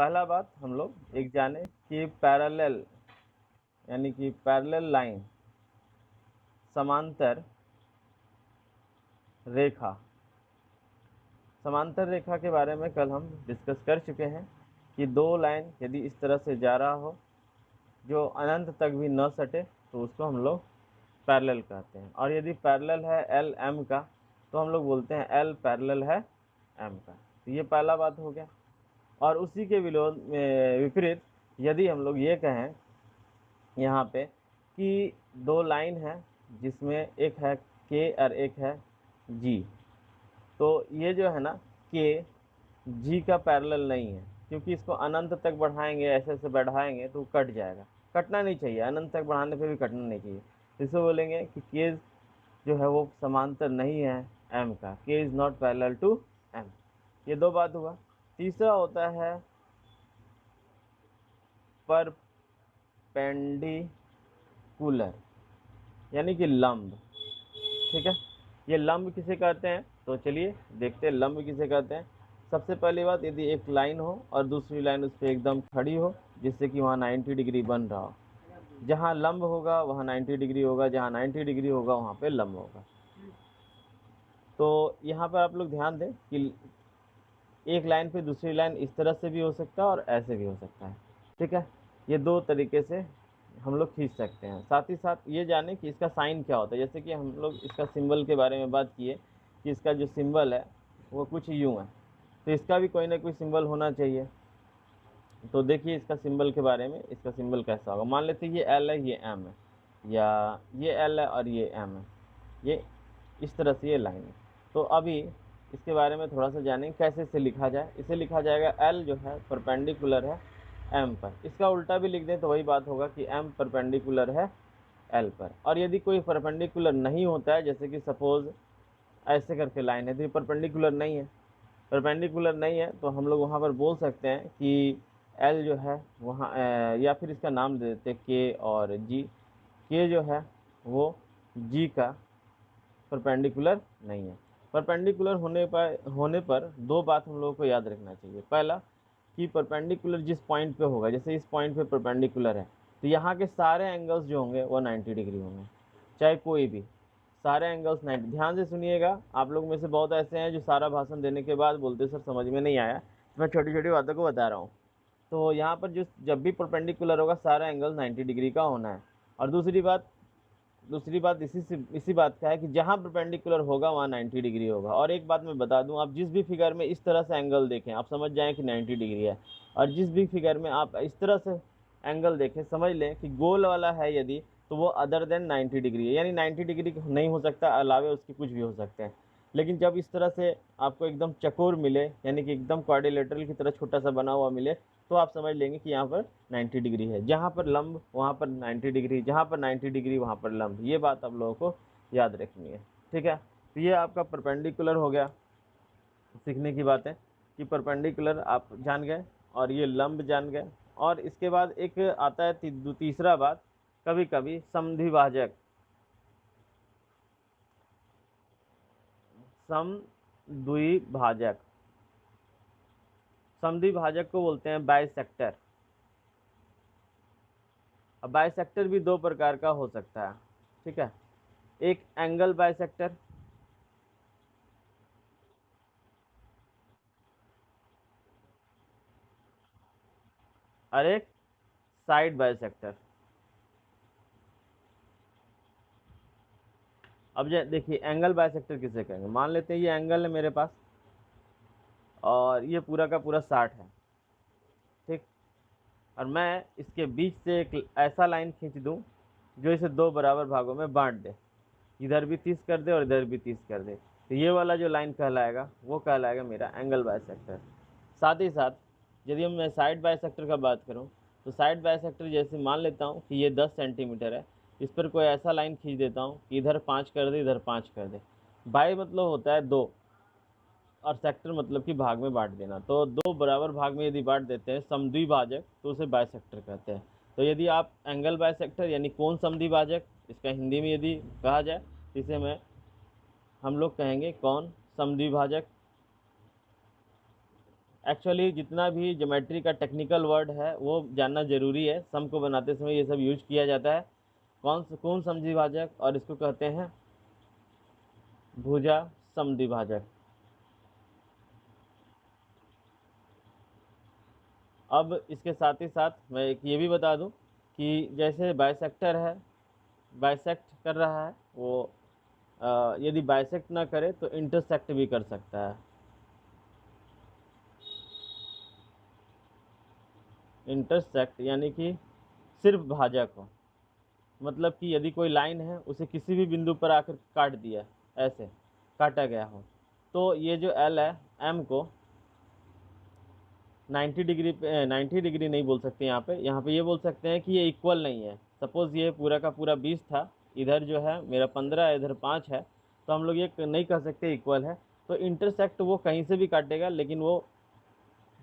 पहला बात हम लोग एक जाने कि पैरेलल यानी कि पैरेलल लाइन समांतर रेखा। समांतर रेखा के बारे में कल हम डिस्कस कर चुके हैं कि दो लाइन यदि इस तरह से जा रहा हो जो अनंत तक भी न सटे तो उसको हम लोग पैरेलल कहते हैं, और यदि पैरेलल है एल एम का तो हम लोग बोलते हैं एल पैरेलल है एम का। तो ये पहला बात हो गया। और उसी के विपरीत यदि हम लोग ये कहें यहाँ पे कि दो लाइन है जिसमें एक है के और एक है जी, तो ये जो है ना के जी का पैरेलल नहीं है, क्योंकि इसको अनंत तक बढ़ाएंगे, ऐसे ऐसे बढ़ाएंगे तो कट जाएगा। कटना नहीं चाहिए, अनंत तक बढ़ाने पे भी कटना नहीं चाहिए। इसे बोलेंगे कि के जो है वो समांतर नहीं है एम का, K is not parallel to M. ये दो बात हुआ। तीसरा होता है परपेंडिकुलर यानी कि लंब। ठीक है, ये लंब किसे कहते हैं तो चलिए देखते हैं लंब किसे कहते हैं। सबसे पहली बात, यदि एक लाइन हो और दूसरी लाइन उस पर एकदम खड़ी हो जिससे कि वहाँ 90 डिग्री बन रहा हो, जहाँ लंब होगा वहाँ 90 डिग्री होगा, जहाँ 90 डिग्री होगा वहाँ पे लंब होगा। तो यहाँ पर आप लोग ध्यान दें कि एक लाइन पे दूसरी लाइन इस तरह से भी हो सकता है और ऐसे भी हो सकता है। ठीक है, ये दो तरीके से हम लोग खींच सकते हैं। साथ ही साथ ये जाने कि इसका साइन क्या होता है। जैसे कि हम लोग इसका सिंबल के बारे में बात किए कि इसका जो सिंबल है वो कुछ यूँ है, तो इसका भी कोई ना कोई सिंबल होना चाहिए। तो देखिए इसका सिंबल के बारे में, इसका सिंबल कैसा होगा। मान लेते हैं ये एल है, ये एम है, या ये एल है और ये एम है, ये इस तरह से ये लाइन है। तो अभी इसके बारे में थोड़ा सा जानें कैसे इसे लिखा जाए। इसे लिखा जाएगा एल जो है परपेंडिकुलर है एम पर। इसका उल्टा भी लिख दें तो वही बात होगा कि एम परपेंडिकुलर है एल पर। और यदि कोई परपेंडिकुलर नहीं होता है, जैसे कि सपोज़ ऐसे करके लाइन है तो ये परपेंडिकुलर नहीं है, परपेंडिकुलर नहीं है तो हम लोग वहाँ पर बोल सकते हैं कि एल जो है वहाँ या फिर इसका नाम दे देते के और जी। के जो है वो जी का परपेंडिकुलर नहीं है। परपेंडिकुलर होने पर दो बात हम लोगों को याद रखना चाहिए। पहला कि परपेंडिकुलर जिस पॉइंट पे होगा, जैसे इस पॉइंट पे परपेंडिकुलर है तो यहाँ के सारे एंगल्स जो होंगे वो 90 डिग्री होंगे, चाहे कोई भी, सारे एंगल्स 90। ध्यान से सुनिएगा, आप लोग में से बहुत ऐसे हैं जो सारा भाषण देने के बाद बोलते सर समझ में नहीं आया, तो मैं छोटी छोटी बातों को बता रहा हूँ। तो यहाँ पर जो जब भी परपेंडिकुलर होगा सारा एंगल 90 डिग्री का होना है। और दूसरी बात इसी बात का है कि जहाँ परपेंडिकुलर होगा वहाँ 90 डिग्री होगा। और एक बात मैं बता दूँ, आप जिस भी फिगर में इस तरह से एंगल देखें आप समझ जाएं कि 90 डिग्री है, और जिस भी फिगर में आप इस तरह से एंगल देखें समझ लें कि गोल वाला है यदि, तो वो अदर देन 90 डिग्री है, यानी 90 डिग्री नहीं हो सकता, अलावे उसके कुछ भी हो सकते हैं। लेकिन जब इस तरह से आपको एकदम चकोर मिले, यानी कि एकदम क्वाड्रिलेटरल की तरह छोटा सा बना हुआ मिले, तो आप समझ लेंगे कि यहाँ पर 90 डिग्री है। जहाँ पर लंब वहाँ पर 90 डिग्री, जहाँ पर 90 डिग्री वहाँ पर लंब। ये बात आप लोगों को याद रखनी है। ठीक है, तो ये आपका परपेंडिकुलर हो गया। सीखने की बात है कि परपेंडिकुलर आप जान गए और ये लंब जान गए। और इसके बाद एक आता है तीसरा बात, कभी कभी समद्विभाजक। समद्विभाजक समद्विभाजक को बोलते हैं बाइसेक्टर। अब बाइसेक्टर भी दो प्रकार का हो सकता है। ठीक है, एक एंगल बाइसेक्टर, और एक साइड बाइसेक्टर। अब देखिए एंगल बाइसेक्टर किसे कहेंगे। मान लेते हैं ये एंगल है मेरे पास और ये पूरा का पूरा 60 है। ठीक, और मैं इसके बीच से एक ऐसा लाइन खींच दूं जो इसे दो बराबर भागों में बांट दे, इधर भी 30 कर दे और इधर भी 30 कर दे, तो ये वाला जो लाइन कहलाएगा वो कहलाएगा मेरा एंगल बाइसेक्टर। साथ ही साथ यदि मैं साइड बाइसेक्टर का बात करूं तो साइड बाइसेक्टर जैसे मान लेता हूं कि ये 10 सेंटीमीटर है, इस पर कोई ऐसा लाइन खींच देता हूं कि इधर 5 कर दे इधर 5 कर दे। बाई मतलब होता है दो, और सेक्टर मतलब कि भाग में बांट देना। तो दो बराबर भाग में यदि बांट देते हैं समद्विभाजक तो उसे बाइसेक्टर कहते हैं। तो यदि आप एंगल बाइसेक्टर यानी कोण समद्विभाजक इसका हिंदी में यदि कहा जाए तो इसे हम लोग कहेंगे कोण समद्विभाजक। एक्चुअली जितना भी ज्योमेट्री का टेक्निकल वर्ड है वो जानना ज़रूरी है। सम को बनाते समय ये सब यूज किया जाता है। कौन समद्विभाजक, और इसको कहते हैं भुजा समद्विभाजक। अब इसके साथ ही साथ मैं एक ये भी बता दूं कि जैसे बाइसेक्टर है, बाइसेक्ट कर रहा है वो, यदि बाइसेक्ट ना करे तो इंटरसेक्ट भी कर सकता है। इंटरसेक्ट यानी कि सिर्फ भाजक हो, मतलब कि यदि कोई लाइन है उसे किसी भी बिंदु पर आकर काट दिया, ऐसे काटा गया हो, तो ये जो एल है, एम को 90 डिग्री पे, 90 डिग्री नहीं बोल सकते यहाँ पे ये बोल सकते हैं कि ये इक्वल नहीं है। सपोज़ ये पूरा का पूरा 20 था, इधर जो है मेरा 15 है, इधर 5 है, तो हम लोग ये नहीं कह सकते इक्वल है। तो इंटरसेक्ट वो कहीं से भी काटेगा, लेकिन वो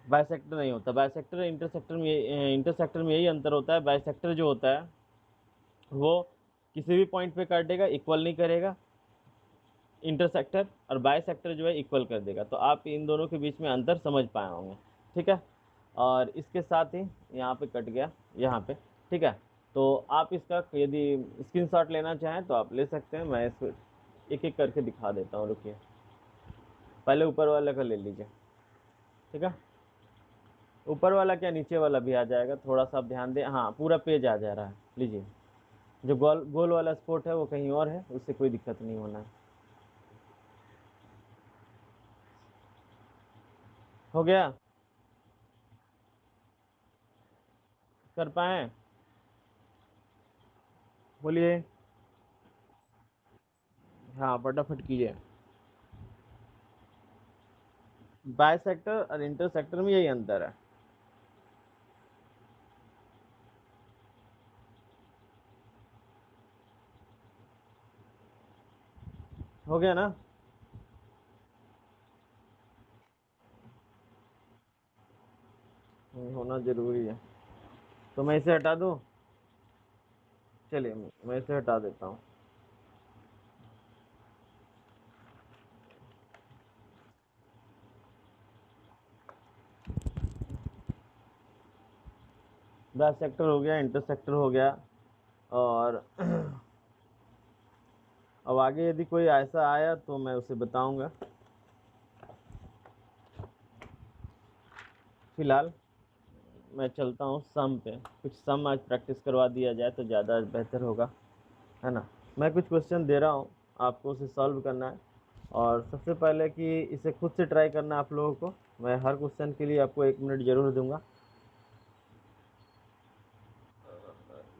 बाइसेक्टर नहीं होता। बाइसेक्टर इंटरसेक्टर में यही अंतर होता है। बाइसेक्टर जो होता है वो किसी भी पॉइंट पे काटेगा, इक्वल नहीं करेगा इंटरसेक्टर, और बाइसेक्टर जो है इक्वल कर देगा। तो आप इन दोनों के बीच में अंतर समझ पाए होंगे, ठीक है। और इसके साथ ही यहाँ पे कट गया, यहाँ पे, ठीक है। तो आप इसका यदि स्क्रीनशॉट लेना चाहें तो आप ले सकते हैं। मैं इसको एक एक करके दिखा देता हूँ, रुकिए। पहले ऊपर वाले का ले लीजिए, ठीक है। ऊपर वाला क्या, नीचे वाला भी आ जाएगा, थोड़ा सा आप ध्यान दें। हाँ, पूरा पेज आ जा रहा है, लीजिए। जो गोल गोल वाला स्पॉट है वो कहीं और है, उससे कोई दिक्कत नहीं होना है। हो गया, कर पाए? बोलिए। हाँ, फटाफट कीजिए। बाइसेक्टर और इंटरसेक्टर में यही अंतर है। हो गया ना? होना जरूरी है। तो मैं इसे हटा दूँ? चलिए, मैं इसे हटा देता हूँ। बाइसेक्टर हो गया, इंटरसेक्टर हो गया। और अब आगे यदि कोई ऐसा आया तो मैं उसे बताऊंगा। फिलहाल मैं चलता हूँ सम पे। कुछ सम आज प्रैक्टिस करवा दिया जाए तो ज़्यादा बेहतर होगा, है ना। मैं कुछ क्वेश्चन दे रहा हूँ, आपको उसे सॉल्व करना है। और सबसे पहले कि इसे खुद से ट्राई करना है आप लोगों को। मैं हर क्वेश्चन के लिए आपको 1 मिनट ज़रूर दूंगा।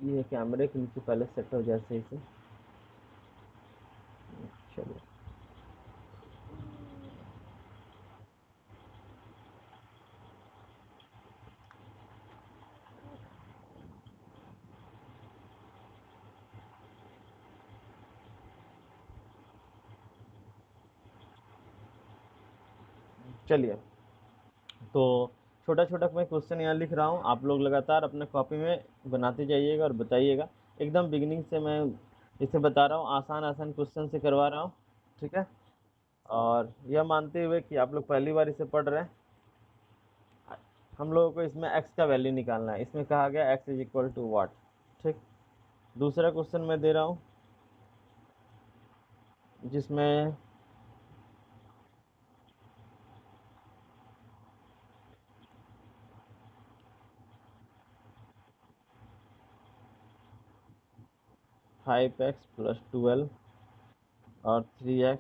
ये कैमरे के नीचे पहले सेट हो जाए सही से। चलिए, चलिए। तो छोटा छोटा मैं क्वेश्चन यहाँ लिख रहा हूँ, आप लोग लगातार अपने कॉपी में बनाते जाइएगा और बताइएगा। एकदम बिगिनिंग से मैं इसे बता रहा हूँ, आसान आसान क्वेश्चन से करवा रहा हूँ, ठीक है। और यह मानते हुए कि आप लोग पहली बार इसे पढ़ रहे हैं, हम लोगों को इसमें x का वैल्यू निकालना है। इसमें कहा गया x is equal to what, ठीक। दूसरा क्वेश्चन मैं दे रहा हूँ जिसमें 5x प्लस 12 और 3x।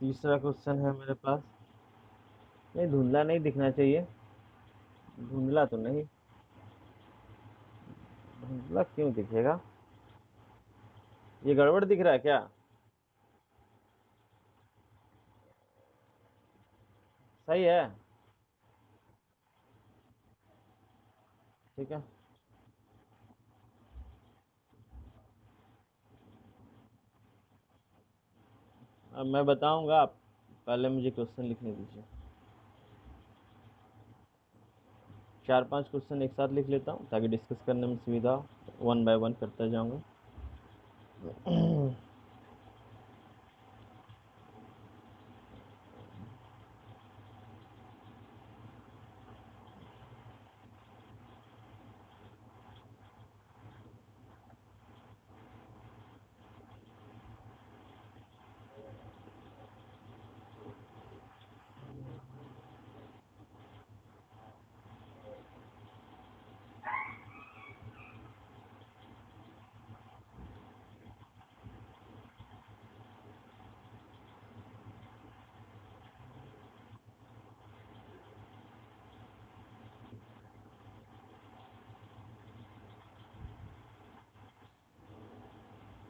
तीसरा क्वेश्चन है मेरे पास, नहीं धुंधला नहीं दिखना चाहिए, धुंधला तो नहीं, धुंधला क्यों दिखेगा? ये गड़बड़ दिख रहा है क्या? सही है, ठीक है। अब मैं बताऊंगा, आप पहले मुझे क्वेश्चन लिखने दीजिए। 4-5 क्वेश्चन एक साथ लिख लेता हूँ ताकि डिस्कस करने में सुविधा हो। 1 बाय 1 करता जाऊंगा।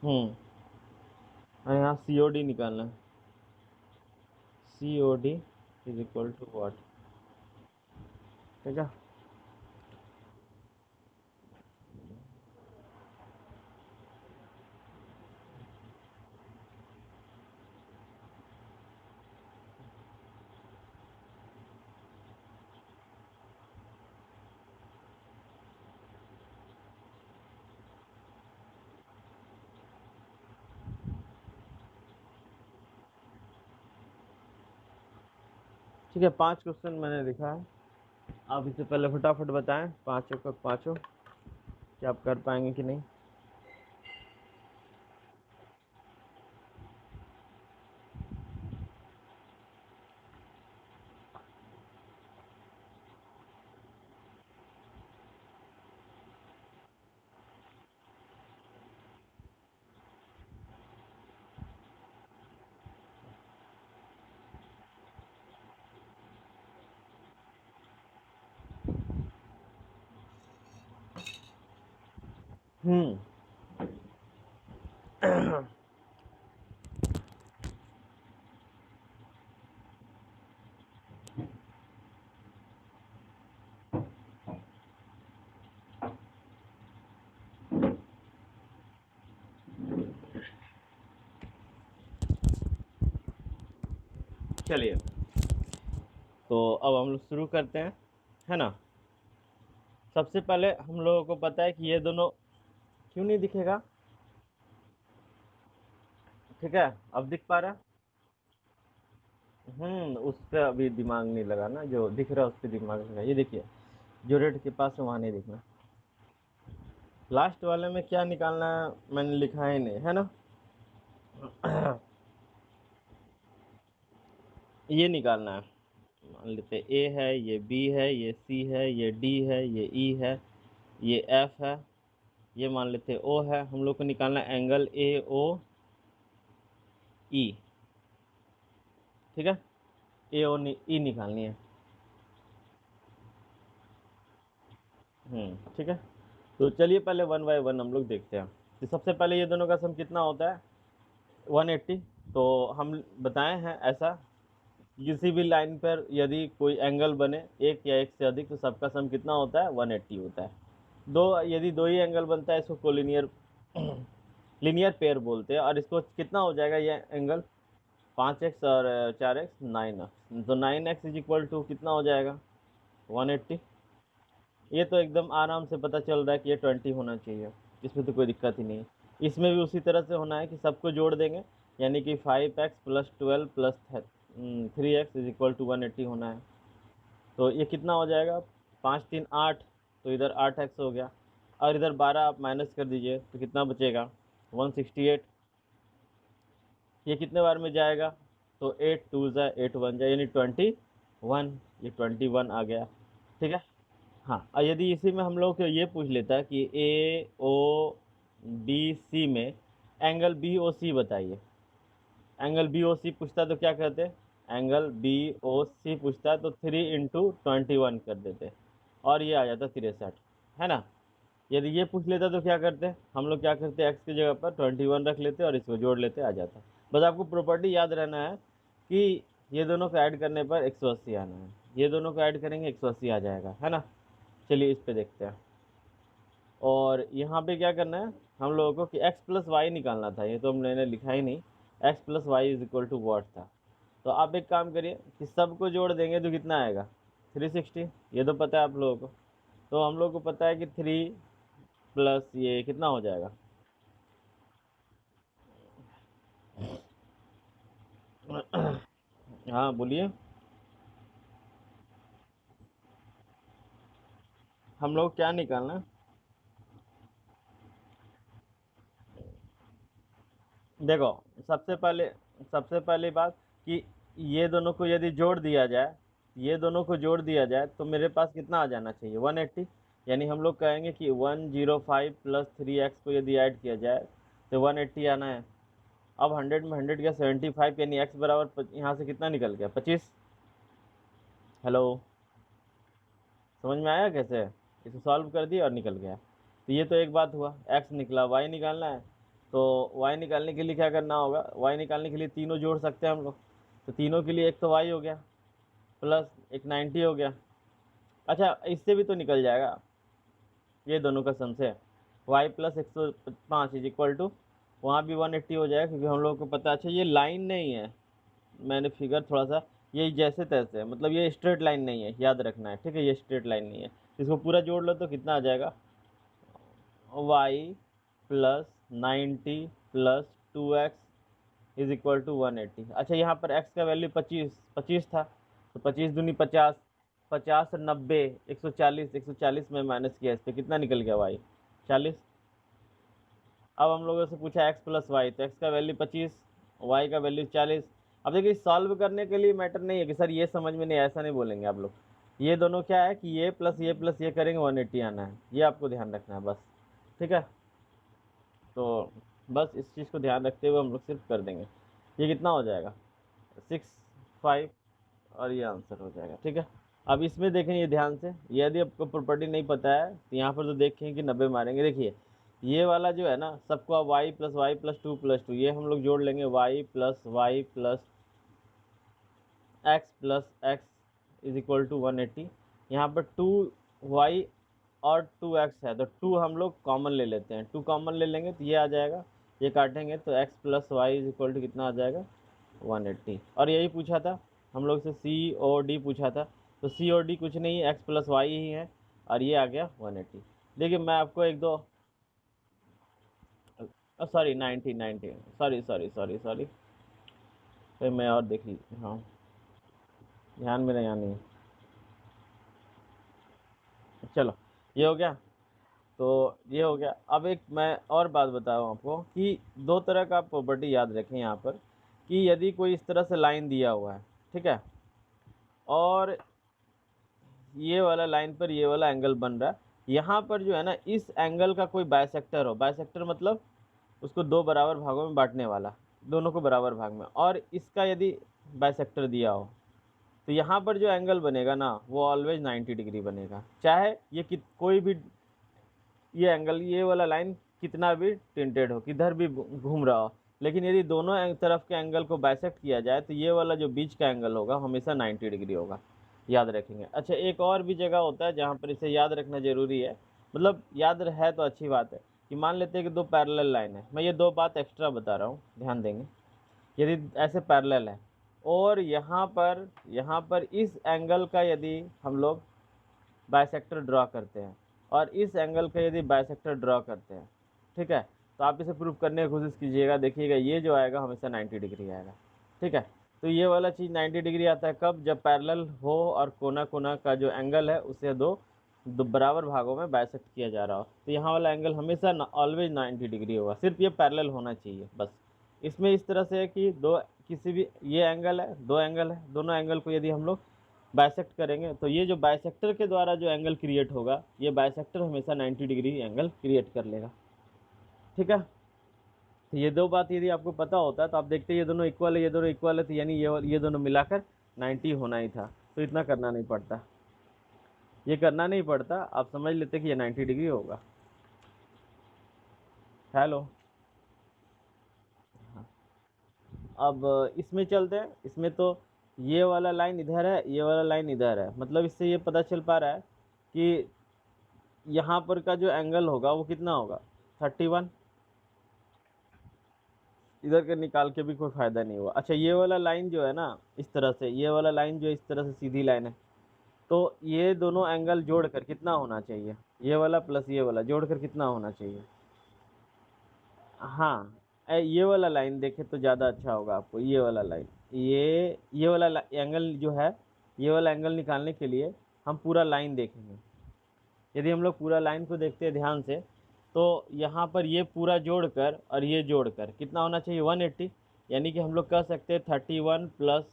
और यहाँ COD निकालना है। COD is equal to what? ठीक है। ठीक है, 5 क्वेश्चन मैंने लिखा है। आप इससे पहले फटाफट बताएं, पाँचों का पाँचों, कि आप कर पाएंगे कि नहीं। हम्म। चलिए, तो अब हम लोग शुरू करते हैं, है ना। सबसे पहले हम लोगों को पता है कि ये दोनों, क्यों नहीं दिखेगा? ठीक है, अब दिख पा रहा है? उस पर अभी दिमाग नहीं लगा ना, जो दिख रहा है उस पर दिमाग लगा। ये देखिए, जो रेड के पास है वहाँ नहीं दिखना। लास्ट वाले में क्या निकालना है मैंने लिखा ही नहीं, है ना। ये निकालना है। मान लेते ए है, ये बी है, ये सी है, ये डी है, ये ई है, ये एफ है, ये मान लेते ओ है। हम लोग को निकालना है एंगल AOE। ठीक है, AOE निकालनी है। ठीक है, तो चलिए पहले वन बाय वन हम लोग देखते हैं। तो सबसे पहले ये दोनों का सम कितना होता है? 180। तो हम बताए हैं ऐसा, किसी भी लाइन पर यदि कोई एंगल बने एक या एक से अधिक, तो सबका सम कितना होता है? 180 होता है। यदि दो ही एंगल बनता है, इसको कोलिनियर लीनियर पेयर बोलते हैं। और इसको कितना हो जाएगा ये एंगल? 5x और 4x 9x। तो 9x इज इक्वल टू कितना हो जाएगा? 180। ये तो एकदम आराम से पता चल रहा है कि ये 20 होना चाहिए, इसमें तो कोई दिक्कत ही नहीं है। इसमें भी उसी तरह से होना है कि सबको जोड़ देंगे, यानी कि 5x plus 12 plus 3x is equal to 180 होना है। तो ये कितना हो जाएगा? 5 3 8, तो इधर 8x हो गया। और इधर 12 आप माइनस कर दीजिए तो कितना बचेगा? 168। ये कितने बार में जाएगा? तो 8 2 जा 8 1 जा, यानी 21। ये 21 आ गया। ठीक है। हाँ, और यदि इसी में हम लोग को ये पूछ लेता है कि AOBC में एंगल BOC बताइए। एंगल BOC पूछता है तो क्या कहते हैं? एंगल BOC पूछता है तो 3 × 21 कर देते, और ये आ जाता 63, है ना। यदि ये पूछ लेता तो क्या करते? हम लोग क्या करते? एक्स की जगह पर 21 रख लेते और इसको जोड़ लेते, आ जाता। बस आपको प्रॉपर्टी याद रहना है कि ये दोनों को ऐड करने पर 180 आना है। ये दोनों को ऐड करेंगे 180 आ जाएगा, है ना। चलिए इस पे देखते हैं। और यहाँ पे क्या करना है हम लोगों को कि x प्लस वाई निकालना था। ये तो मैंने लिखा ही नहीं, x plus Y is equal to what था। तो आप एक काम करिए कि सबको जोड़ देंगे तो कितना आएगा? 360। ये तो पता है आप लोगों को। तो हम लोग को पता है कि 3 प्लस ये कितना हो जाएगा? हाँ बोलिए। हम लोग क्या निकालना है? देखो, सबसे पहली बात कि ये दोनों को यदि जोड़ दिया जाए, ये दोनों को जोड़ दिया जाए तो मेरे पास कितना आ जाना चाहिए? 180। यानी हम लोग कहेंगे कि 105 प्लस 3x को यदि ऐड किया जाए तो 180 आना है। अब 100 में 100 गया 75, यानी x बराबर यहाँ से कितना निकल गया? 25। हेलो, समझ में आया कैसे? इसे सॉल्व कर दिया और निकल गया। तो ये तो एक बात हुआ, x निकला, y निकालना है। तो y निकालने के लिए क्या करना होगा, y निकालने के लिए तीनों जोड़ सकते हैं हम लोग। तो तीनों के लिए एक तो y हो गया प्लस एक 90 हो गया। अच्छा इससे भी तो निकल जाएगा, ये दोनों का सम से y plus 105 is equal to, वहाँ भी 180 हो जाएगा क्योंकि हम लोग को पता है। अच्छा ये लाइन नहीं है, मैंने फिगर थोड़ा सा, ये जैसे तैसे है, मतलब ये स्ट्रेट लाइन नहीं है, याद रखना है, ठीक है, ये स्ट्रेट लाइन नहीं है। इसको पूरा जोड़ लो तो कितना आ जाएगा, y plus 90 plus 2x is equal to 180। अच्छा यहाँ पर x का वैल्यू 25 था, तो 25 दूनी 50, 50 और 90 140, 140 में माइनस किया, इस पर कितना निकल गया y 40। अब हम लोगों से पूछा x प्लस वाई, तो x का वैल्यू 25, y का वैल्यू 40। अब देखिए सॉल्व करने के लिए मैटर नहीं है कि सर ये समझ में नहीं, ऐसा नहीं बोलेंगे आप लोग। ये दोनों क्या है कि ये प्लस ये करेंगे 180 आना है, ये आपको ध्यान रखना है बस, ठीक है। तो बस इस चीज़ को ध्यान रखते हुए हम लोग सिर्फ कर देंगे। ये कितना हो जाएगा 6, 5 और ये आंसर हो जाएगा, ठीक है। अब इसमें देखें ये ध्यान से, यदि आपको प्रॉपर्टी नहीं पता है तो यहाँ पर तो देखें कि 90 मारेंगे। देखिए ये वाला जो है ना, सबको आप वाई प्लस 2 ये हम लोग जोड़ लेंगे, Y plus X is equal to 180। यहाँ पर 2y और 2x है, तो 2 हम लोग कॉमन ले लेते हैं, 2 कॉमन ले लेंगे तो ये आ जाएगा, ये काटेंगे तो x plus Y is equal to कितना आ जाएगा 180। और यही पूछा था हम लोग से, सी और डी पूछा था, तो सी और डी कुछ नहीं है, x प्लस वाई ही है, और ये आ गया 180। देखिए मैं आपको एक दो, सॉरी 90, सॉरी फिर मैं और देख लीजिए, हाँ ध्यान मेरा यहाँ नहीं है। चलो ये हो गया, तो ये हो गया। अब एक मैं और बात बता रहा हूँ आपको कि दो तरह का प्रॉपर्टी याद रखें यहाँ पर, कि यदि कोई इस तरह से लाइन दिया हुआ है, ठीक है, और ये वाला लाइन पर ये वाला एंगल बन रहा है, यहाँ पर जो है ना इस एंगल का कोई बाइसेक्टर हो, बाइसेक्टर मतलब उसको दो बराबर भागों में बांटने वाला, दोनों को बराबर भाग में, और इसका यदि बाइसेक्टर दिया हो, तो यहाँ पर जो एंगल बनेगा ना वो ऑलवेज 90 डिग्री बनेगा, चाहे ये कोई भी ये एंगल, ये वाला लाइन कितना भी टिंटेड हो, किधर भी घूम रहा हो, लेकिन यदि दोनों तरफ के एंगल को बाइसेक्ट किया जाए तो ये वाला जो बीच का एंगल होगा हमेशा 90 डिग्री होगा, याद रखेंगे। अच्छा एक और भी जगह होता है जहाँ पर इसे याद रखना ज़रूरी है, मतलब याद है तो अच्छी बात है, कि मान लेते हैं कि दो पैरेलल लाइन है, मैं ये दो बात एक्स्ट्रा बता रहा हूँ, ध्यान देंगे। यदि ऐसे पैरेलल है और यहाँ पर इस एंगल का यदि हम लोग बाइसेक्टर ड्रा करते हैं और इस एंगल का यदि बाइसेक्टर ड्रा करते हैं, ठीक है, तो आप इसे प्रूव करने की कोशिश कीजिएगा, देखिएगा ये जो आएगा हमेशा 90 डिग्री आएगा, ठीक है। तो ये वाला चीज़ 90 डिग्री आता है कब, जब पैरेलल हो और कोना कोना का जो एंगल है उसे दो बराबर भागों में बाइसेक्ट किया जा रहा हो, तो यहाँ वाला एंगल हमेशा ऑलवेज 90 डिग्री होगा, सिर्फ ये पैरेलल होना चाहिए बस। इसमें इस तरह से है कि दो किसी भी, ये एंगल है, दो एंगल है, दोनों एंगल को यदि हम लोग बाइसेक्ट करेंगे तो ये जो बाइसेक्टर के द्वारा जो एंगल क्रिएट होगा, ये बाइसेक्टर हमेशा 90 डिग्री एंगल क्रिएट कर लेगा, ठीक है। तो ये दो बात यदि आपको पता होता है तो आप देखते ये दोनों इक्वल है, ये दोनों इक्वल है, तो यानी ये दोनों मिलाकर 90 होना ही था, तो इतना करना नहीं पड़ता, ये करना नहीं पड़ता, आप समझ लेते कि ये 90 डिग्री होगा। हेलो, अब इसमें चलते हैं, इसमें तो ये वाला लाइन इधर है, ये वाला लाइन इधर है, मतलब इससे ये पता चल पा रहा है कि यहाँ पर का जो एंगल होगा वो कितना होगा 31, इधर के निकाल के भी कोई फ़ायदा नहीं हुआ। अच्छा ये वाला लाइन जो है ना इस तरह से, ये वाला लाइन जो इस तरह से सीधी लाइन है, तो ये दोनों एंगल जोड़कर कितना होना चाहिए, ये वाला प्लस ये वाला जोड़कर कितना होना चाहिए, हाँ ये वाला लाइन देखे तो ज़्यादा अच्छा होगा आपको, ये वाला लाइन, ये वाला एंगल जो है, ये वाला एंगल निकालने के लिए हम पूरा लाइन देखेंगे। यदि हम लोग पूरा लाइन को देखते हैं ध्यान से, तो यहाँ पर ये पूरा जोड़कर और ये जोड़कर कितना होना चाहिए 180, यानी कि हम लोग कह सकते हैं 31 प्लस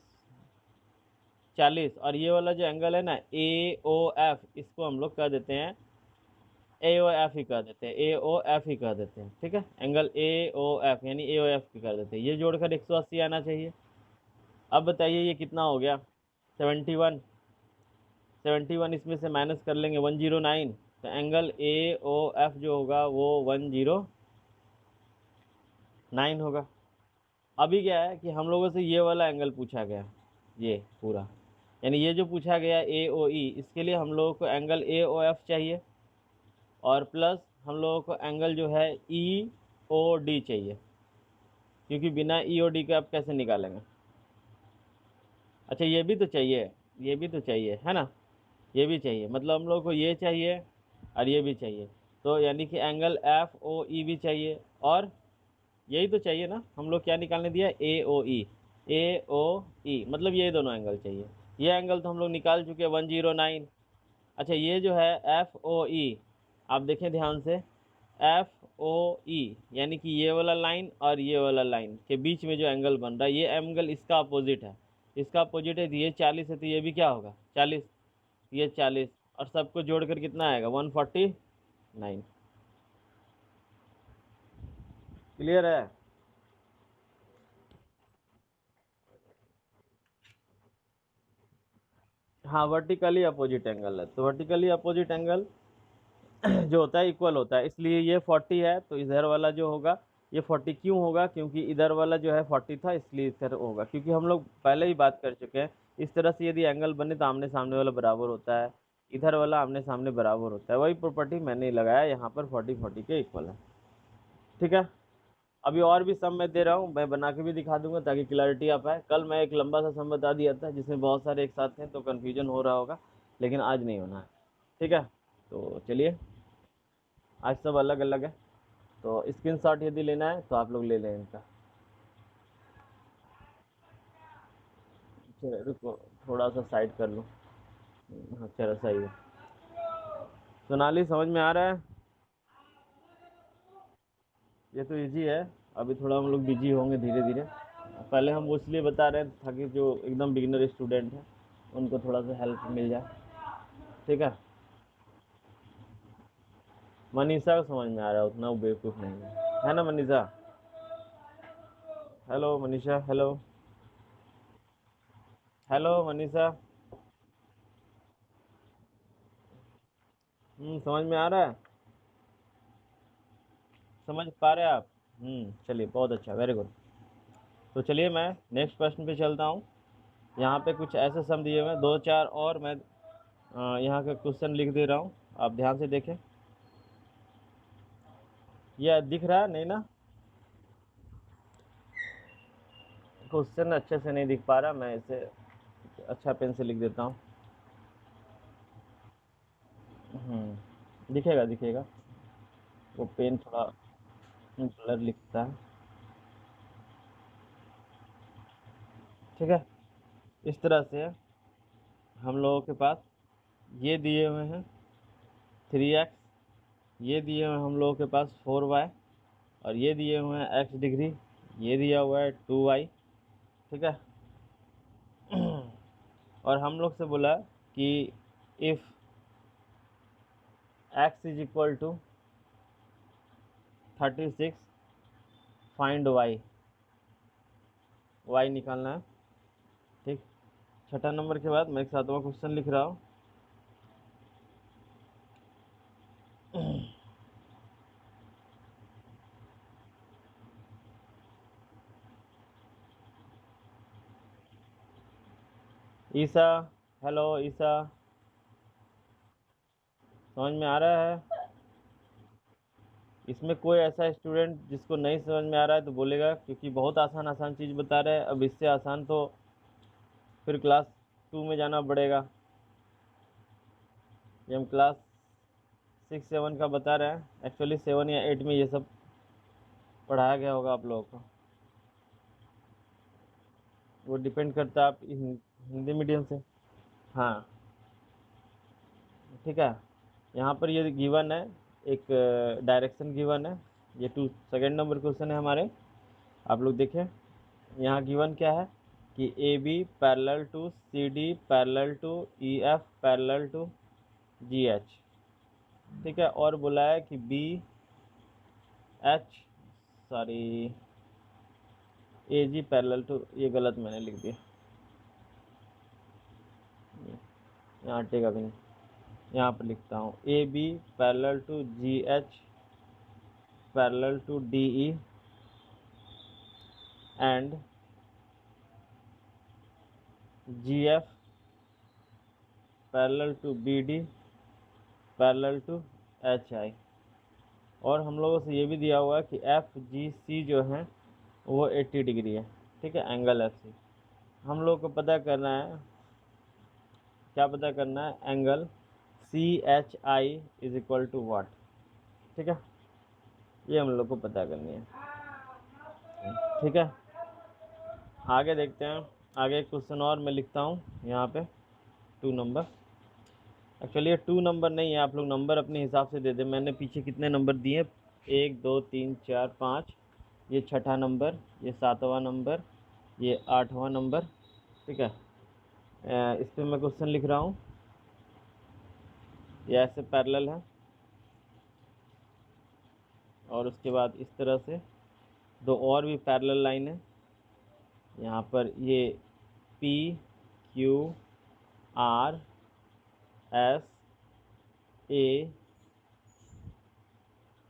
40, और ये वाला जो एंगल है ना ए ओ एफ, इसको हम लोग कह देते हैं ए ओ एफ ही कह देते हैं, ए ओ एफ ही कह देते हैं, ठीक है, एंगल ए ओ एफ यानी ए ओ एफ की कर देते हैं, ये जोड़कर 180 आना चाहिए। अब बताइए ये कितना हो गया 71, 71 इसमें से माइनस कर लेंगे 109, तो एंगल ए ओ एफ जो होगा वो 10 9 होगा। अभी क्या है कि हम लोगों से ये वाला एंगल पूछा गया, ये पूरा, यानी ये जो पूछा गया ए ओ ई, इसके लिए हम लोगों को एंगल ए ओ एफ चाहिए और प्लस हम लोगों को एंगल जो है ई ओ डी चाहिए, क्योंकि बिना ई ओ डी के आप कैसे निकालेंगे। अच्छा ये भी तो चाहिए, ये भी तो चाहिए है ना, ये भी चाहिए, मतलब हम लोग को ये चाहिए और ये भी चाहिए, तो यानी कि एंगल एफ ओ ई भी चाहिए, और यही तो चाहिए ना, हम लोग क्या निकालने दिया, ए ओ ई, ए ओ ई, मतलब ये दोनों एंगल चाहिए। ये एंगल तो हम लोग निकाल चुके हैं 109। अच्छा ये जो है एफ ओ ई, आप देखें ध्यान से, एफ ओ ई यानी कि ये वाला लाइन और ये वाला लाइन के बीच में जो एंगल बन रहा है, ये एंगल इसका अपोजिट है, इसका अपोजिट है, तो ये 40 है, तो ये भी क्या होगा 40, ये 40, और सबको जोड़कर कितना आएगा 149। क्लियर है। हाँ वर्टिकली अपोजिट एंगल है, तो वर्टिकली अपोजिट एंगल जो होता है इक्वल होता है, इसलिए ये 40 है, तो इधर वाला जो होगा ये 40 क्यों होगा, क्योंकि इधर वाला जो है 40 था, इसलिए इधर होगा, क्योंकि हम लोग पहले ही बात कर चुके हैं, इस तरह से यदि एंगल बने तो आमने सामने वाला बराबर होता है, इधर वाला आमने सामने बराबर होता है, वही प्रॉपर्टी मैंने लगाया यहाँ पर, 40 40 के इक्वल है। ठीक है। अभी और भी सम मैं दे रहा हूँ, मैं बना के भी दिखा दूंगा ताकि क्लैरिटी आ पाए। कल मैं एक लंबा सा सम बता दिया था जिसमें बहुत सारे एक साथ थे, तो कन्फ्यूजन हो रहा होगा, लेकिन आज नहीं होना है। ठीक है, तो चलिए, आज सब अलग अलग है, तो स्क्रीनशॉट यदि लेना है तो आप लोग ले लें इनका। चलो रुको, थोड़ा सा साइड कर लूँ। हाँ चलो सही है। सोनाली समझ में आ रहा है। ये तो इजी है, अभी थोड़ा हम लोग बिजी होंगे धीरे धीरे, पहले हम इसलिए बता रहे हैं ताकि जो एकदम बिगिनर स्टूडेंट हैं उनको थोड़ा सा हेल्प मिल जाए। ठीक है। मनीषा को समझ में आ रहा है, उतना वो बेवकूफ़ नहीं है ना Manisha. Hello Manisha, hello, hello Manisha. समझ में आ रहा है, समझ पा रहे हैं आप। चलिए बहुत अच्छा, वेरी गुड। तो चलिए मैं नेक्स्ट प्रश्न पे चलता हूँ। यहाँ पे कुछ ऐसे सम दिए हुए हैं, दो चार और मैं यहाँ का क्वेश्चन लिख दे रहा हूँ, आप ध्यान से देखें। यह दिख रहा है नहीं ना, क्वेश्चन अच्छे से नहीं दिख पा रहा, मैं इसे अच्छा पेन से लिख देता हूँ। दिखेगा दिखेगा, वो पेन थोड़ा ब्लर लिखता है। ठीक है, इस तरह से हम लोगों के पास ये दिए हुए हैं 3x, ये दिए हुए हैं हम लोगों के पास 4y, और ये दिए हुए हैं x डिग्री, ये दिया हुआ है 2y। ठीक है। और हम लोग से बोला कि if x is equal to 36 find y, y निकालना है। ठीक, छठा नंबर के बाद मैं एक सातवां क्वेश्चन लिख रहा हूँ। ईसा, हेलो ईसा, समझ में आ रहा है। इसमें कोई ऐसा स्टूडेंट जिसको नहीं समझ में आ रहा है तो बोलेगा, क्योंकि बहुत आसान आसान चीज़ बता रहे हैं, अब इससे आसान तो फिर क्लास 2 में जाना पड़ेगा। ये हम क्लास 6 7 का बता रहे हैं, एक्चुअली 7 या 8 में ये सब पढ़ाया गया होगा आप लोगों को, वो डिपेंड करता है आप हिंदी मीडियम से। हाँ ठीक है। यहाँ पर ये गिवन है, एक डायरेक्शन गिवन है, ये टू सेकेंड नंबर क्वेश्चन है हमारे। आप लोग देखें यहाँ गिवन क्या है कि A B parallel to C D parallel to E F parallel to G H. ठीक है, और बोला है कि B H, sorry A G parallel to, ये गलत मैंने लिख दिया, यहाँ हटेगा भी नहीं, यहाँ पर लिखता हूँ A B parallel to G H parallel to D E and GF parallel to BD parallel to HI। और हम लोगों से ये भी दिया हुआ है कि FGC जो है वो 80 डिग्री है, ठीक है, एंगल FC। हम लोग को पता करना है, क्या पता करना है, angle CHI is equal to what, ठीक है, ये हम लोग को पता करनी है, ठीक है। आगे देखते हैं, आगे एक क्वेश्चन और मैं लिखता हूँ यहाँ पे 2 नंबर। एक्चुअली ये 2 नंबर नहीं है, आप लोग नंबर अपने हिसाब से दे दें। मैंने पीछे कितने नंबर दिए, 1 2 3 4 5, ये 6ठा नंबर, ये 7वां नंबर, ये 8वां नंबर, ठीक है। इस पर मैं क्वेश्चन लिख रहा हूँ, ये ऐसे पैरेलल है और उसके बाद इस तरह से 2 और भी पैरेलल लाइन है। यहाँ पर ये P Q R S A,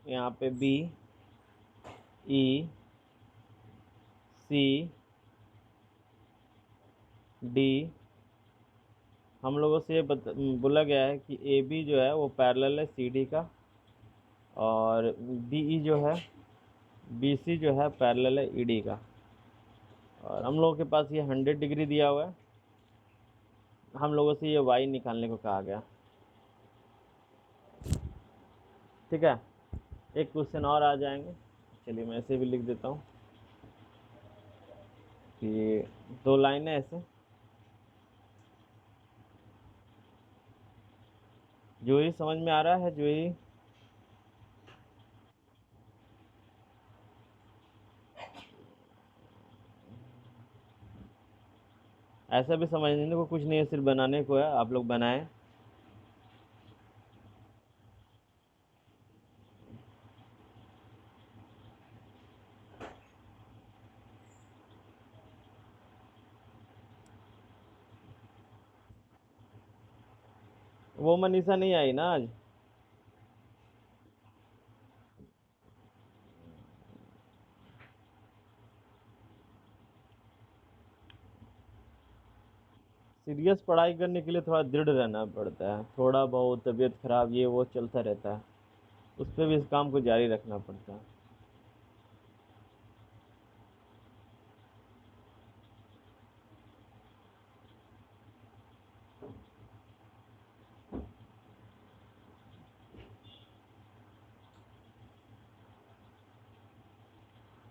यहाँ पे B E C D। हम लोगों से ये बोला गया है कि AB जो है वो पैरेलल है CD का, और BE जो है, BC जो है पैरेलल है ED का। और हम लोगों के पास ये 100 डिग्री दिया हुआ है, हम लोगों से ये Y निकालने को कहा गया, ठीक है। एक क्वेश्चन और आ जाएंगे, चलिए मैं ऐसे भी लिख देता हूँ कि 2 लाइनें ऐसे, जो ही समझ में आ रहा है, जो ही ऐसा भी समझने को कुछ नहीं है, सिर्फ बनाने को है, आप लोग बनाएं। वो मनीषा नहीं आई ना आज, सीरियस पढ़ाई करने के लिए थोड़ा दृढ़ रहना पड़ता है, थोड़ा बहुत तबीयत खराब ये वो चलता रहता है, उस पर भी इस काम को जारी रखना पड़ता है।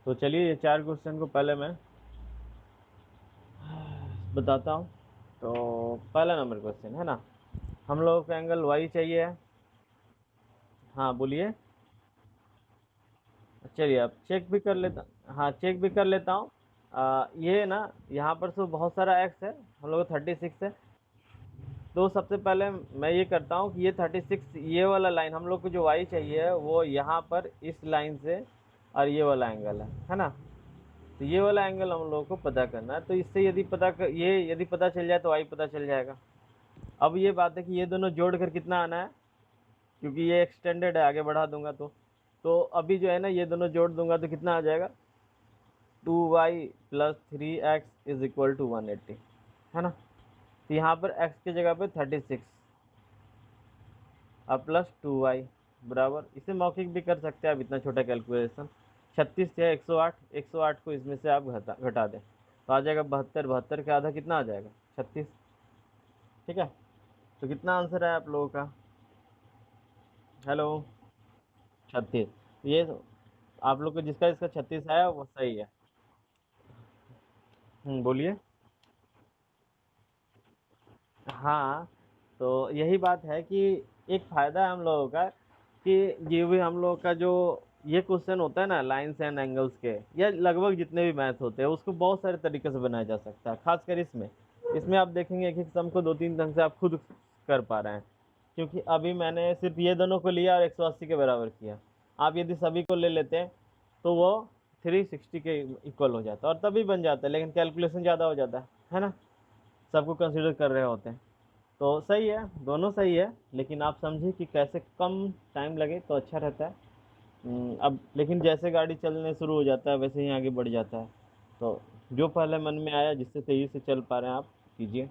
तो चलिए ये 4 क्वेश्चन को पहले मैं बताता हूँ। तो पहला नंबर क्वेश्चन है ना, हम लोगों को एंगल Y चाहिए है। हाँ बोलिए। चलिए अब चेक भी कर लेता, हाँ चेक भी कर लेता हूँ। ये ना यहाँ पर तो बहुत सारा एक्स है, हम लोग 36 है। तो सबसे पहले मैं ये करता हूँ कि ये 36, ये वाला लाइन हम लोग को जो वाई चाहिए वो यहाँ पर इस लाइन से, और ये वाला एंगल है ना। तो ये वाला एंगल हम लोगों को पता करना है। तो इससे ये यदि पता चल जाए तो वाई पता चल जाएगा। अब ये बात है कि ये दोनों जोड़ कर कितना आना है, क्योंकि ये एक्सटेंडेड है, आगे बढ़ा दूंगा तो अभी जो है ना ये दोनों जोड़ दूंगा तो कितना आ जाएगा, 2y plus 3x is equal to 180, है ना। तो यहाँ पर x की जगह पे 36 अब प्लस 2y बराबर, इसे मौखिक भी कर सकते हैं आप, इतना छोटा कैलकुलेशन। 36 से 108, 108 को इसमें से आप घटा दें तो आ जाएगा 72, 72 का आधा कितना आ जाएगा, 36, ठीक है। तो कितना आंसर है आप लोगों का, हेलो, 36। ये आप लोग को जिसका इसका 36 आया वो सही है। बोलिए। हाँ, तो यही बात है कि एक फ़ायदा है हम लोगों का कि ये भी हम लोग का जो ये क्वेश्चन होता है ना लाइन्स एंड एंगल्स के, या लगभग जितने भी मैथ होते हैं उसको बहुत सारे तरीके से बनाया जा सकता है। खासकर इसमें इसमें आप देखेंगे एक एक सम को 2-3 ढंग से आप खुद कर पा रहे हैं, क्योंकि अभी मैंने सिर्फ ये दोनों को लिया और 180 के बराबर किया। आप यदि सभी को ले लेते हैं तो वो 360 के इक्वल हो जाता है और तभी बन जाता है, लेकिन कैलकुलेशन ज़्यादा हो जाता है ना, सबको कंसिडर कर रहे होते हैं। तो सही है, दोनों सही है, लेकिन आप समझिए कि कैसे कम टाइम लगे तो अच्छा रहता है। अब लेकिन जैसे गाड़ी चलने शुरू हो जाता है वैसे ही आगे बढ़ जाता है। तो जो पहले मन में आया, जिससे तेज़ी से चल पा रहे हैं आप कीजिए।